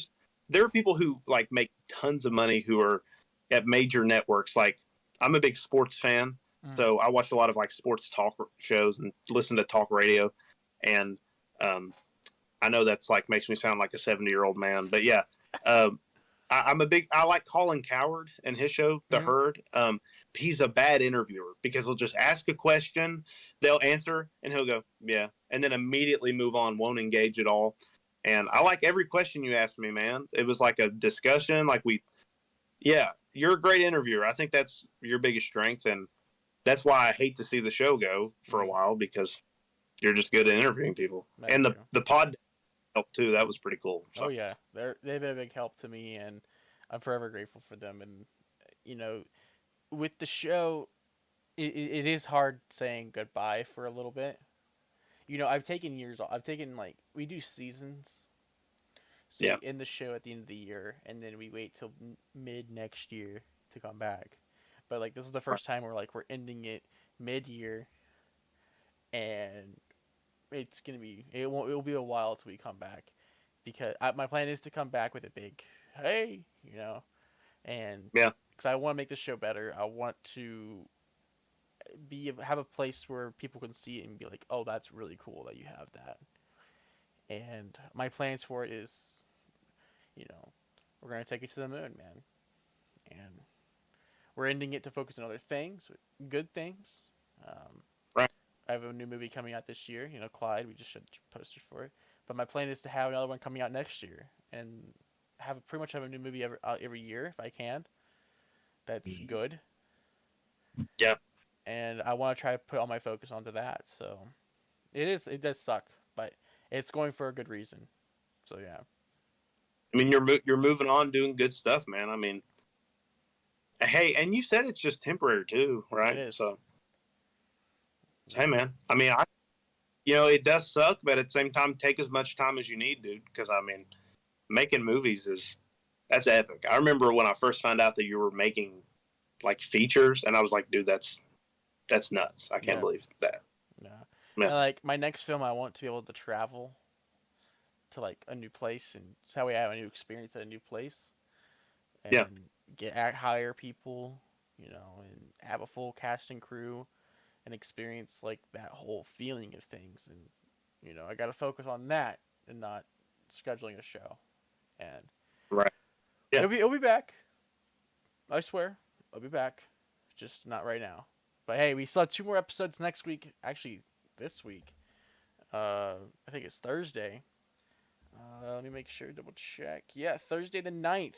S2: are people who like make tons of money who are at major networks. Like I'm a big sports fan, so I watch a lot of like sports talk shows and listen to talk radio. And I know that's like makes me sound like a 70-year-old man, but yeah, I like Colin Coward and his show, The
S1: Hmm.
S2: Herd. He's a bad interviewer because he'll just ask a question, they'll answer, and he'll go, yeah, and then immediately move on, won't engage at all. And I like every question you asked me, man. It was like a discussion. Yeah, you're a great interviewer. I think that's your biggest strength, and that's why I hate to see the show go for a
S1: Hmm.
S2: while because you're just good at interviewing people.
S1: Thank
S2: And the
S1: you.
S2: the pod helped too. That was pretty cool.
S1: Oh
S2: So
S1: yeah, they've been a big help to me, and I'm forever grateful for them. And you know, with the show, it is hard saying goodbye for a little bit. I've taken years off. I've taken like we do seasons, so
S2: yeah,
S1: we end the show at the end of the year, and then we wait till mid next year to come back. But like this is the
S2: right,
S1: first time we're ending it mid year, and it's gonna be it'll be a while till we come back, because my plan is to come back with a big hey, and
S2: yeah,
S1: because I want to make the show better. I want to be have a place where people can see it and be like, oh, that's really cool that you have that. And my plans for it is, you know, we're gonna take it to the moon, man, and we're ending it to focus on other things, good things. Um,
S2: right.
S1: I have a new movie coming out this year. Clyde. We just showed posters for it. But my plan is to have another one coming out next year, and pretty much have a new movie every year if I can. That's good,
S2: Yeah,
S1: and I want to try to put all my focus onto that. So it does suck, but it's going for a good reason. So yeah,
S2: I mean you're moving on, doing good stuff, man. I mean, hey, and you said it's just temporary too,
S1: it
S2: right?
S1: is.
S2: So hey,
S1: Yeah.
S2: man. I mean, it does suck, but at the same time, take as much time as you need, dude. Because I mean, making movies is that's epic. I remember when I first found out that you were making like features, and I was like, dude, that's nuts. I can't
S1: Yeah.
S2: believe that.
S1: Yeah.
S2: Yeah,
S1: And like my next film, I want to be able to travel to like a new place, and so that way I have a new experience at a new place,
S2: yeah,
S1: and hire people, and have a full cast and crew, and experience like that whole feeling of things. And I got to focus on that and not scheduling a show. And
S2: right. Yeah,
S1: it'll be back. I swear, I'll be back. Just not right now. But hey, we still have two more episodes next week. Actually, this week. I think it's Thursday. Let me make sure, double check. Yeah, Thursday the 9th.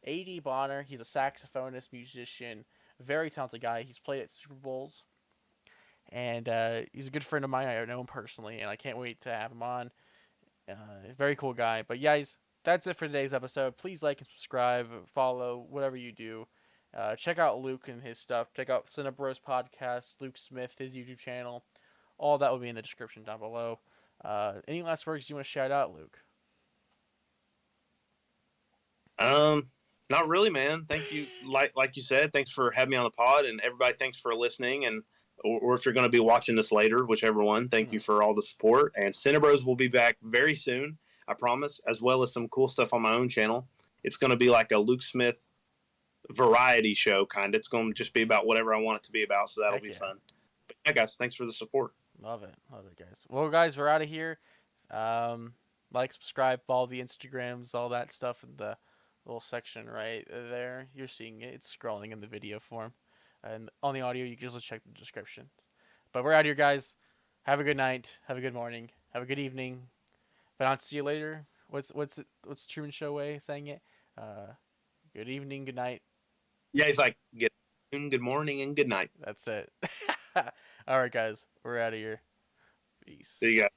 S1: A.D. Bonner, he's a saxophonist, musician, very talented guy. He's played at Super Bowls, and he's a good friend of mine. I know him personally, and I can't wait to have him on. Very cool guy. But yeah, guys, that's it for today's episode. Please like and subscribe, follow, whatever you do. Check out Luke and his stuff. Check out Cinebros podcast, Luke Smith, his YouTube channel. All that will be in the description down below. Any last words you want to shout out, Luke?
S2: um, not really, man. Thank you. Like you said, thanks for having me on the pod, and everybody, thanks for listening. And or if you're going to be watching this later, whichever one, thank you
S1: Mhm.
S2: for all the support. And Cinebros will be back very soon, I promise, as well as some cool stuff on my own channel. It's going to be like a Luke Smith variety show, kind of. It's going to just be about whatever I want it to be about, so that'll
S1: Heck
S2: be
S1: yeah.
S2: fun. But yeah, guys, thanks for the support.
S1: Love it. Love it, guys. Well, guys, we're out of here. Um, like, subscribe, follow the Instagrams, all that stuff in the little section right there. You're seeing it. It's scrolling in the video form. And on the audio, you can just check the descriptions. But we're out here, guys. Have a good night. Have a good morning. Have a good evening. If I don't see you later, what's Truman Show way saying it? Uh, good evening, good night.
S2: Yeah, he's like, good morning, and good night.
S1: That's it. All right, guys. We're out of here. Peace.
S2: See you guys.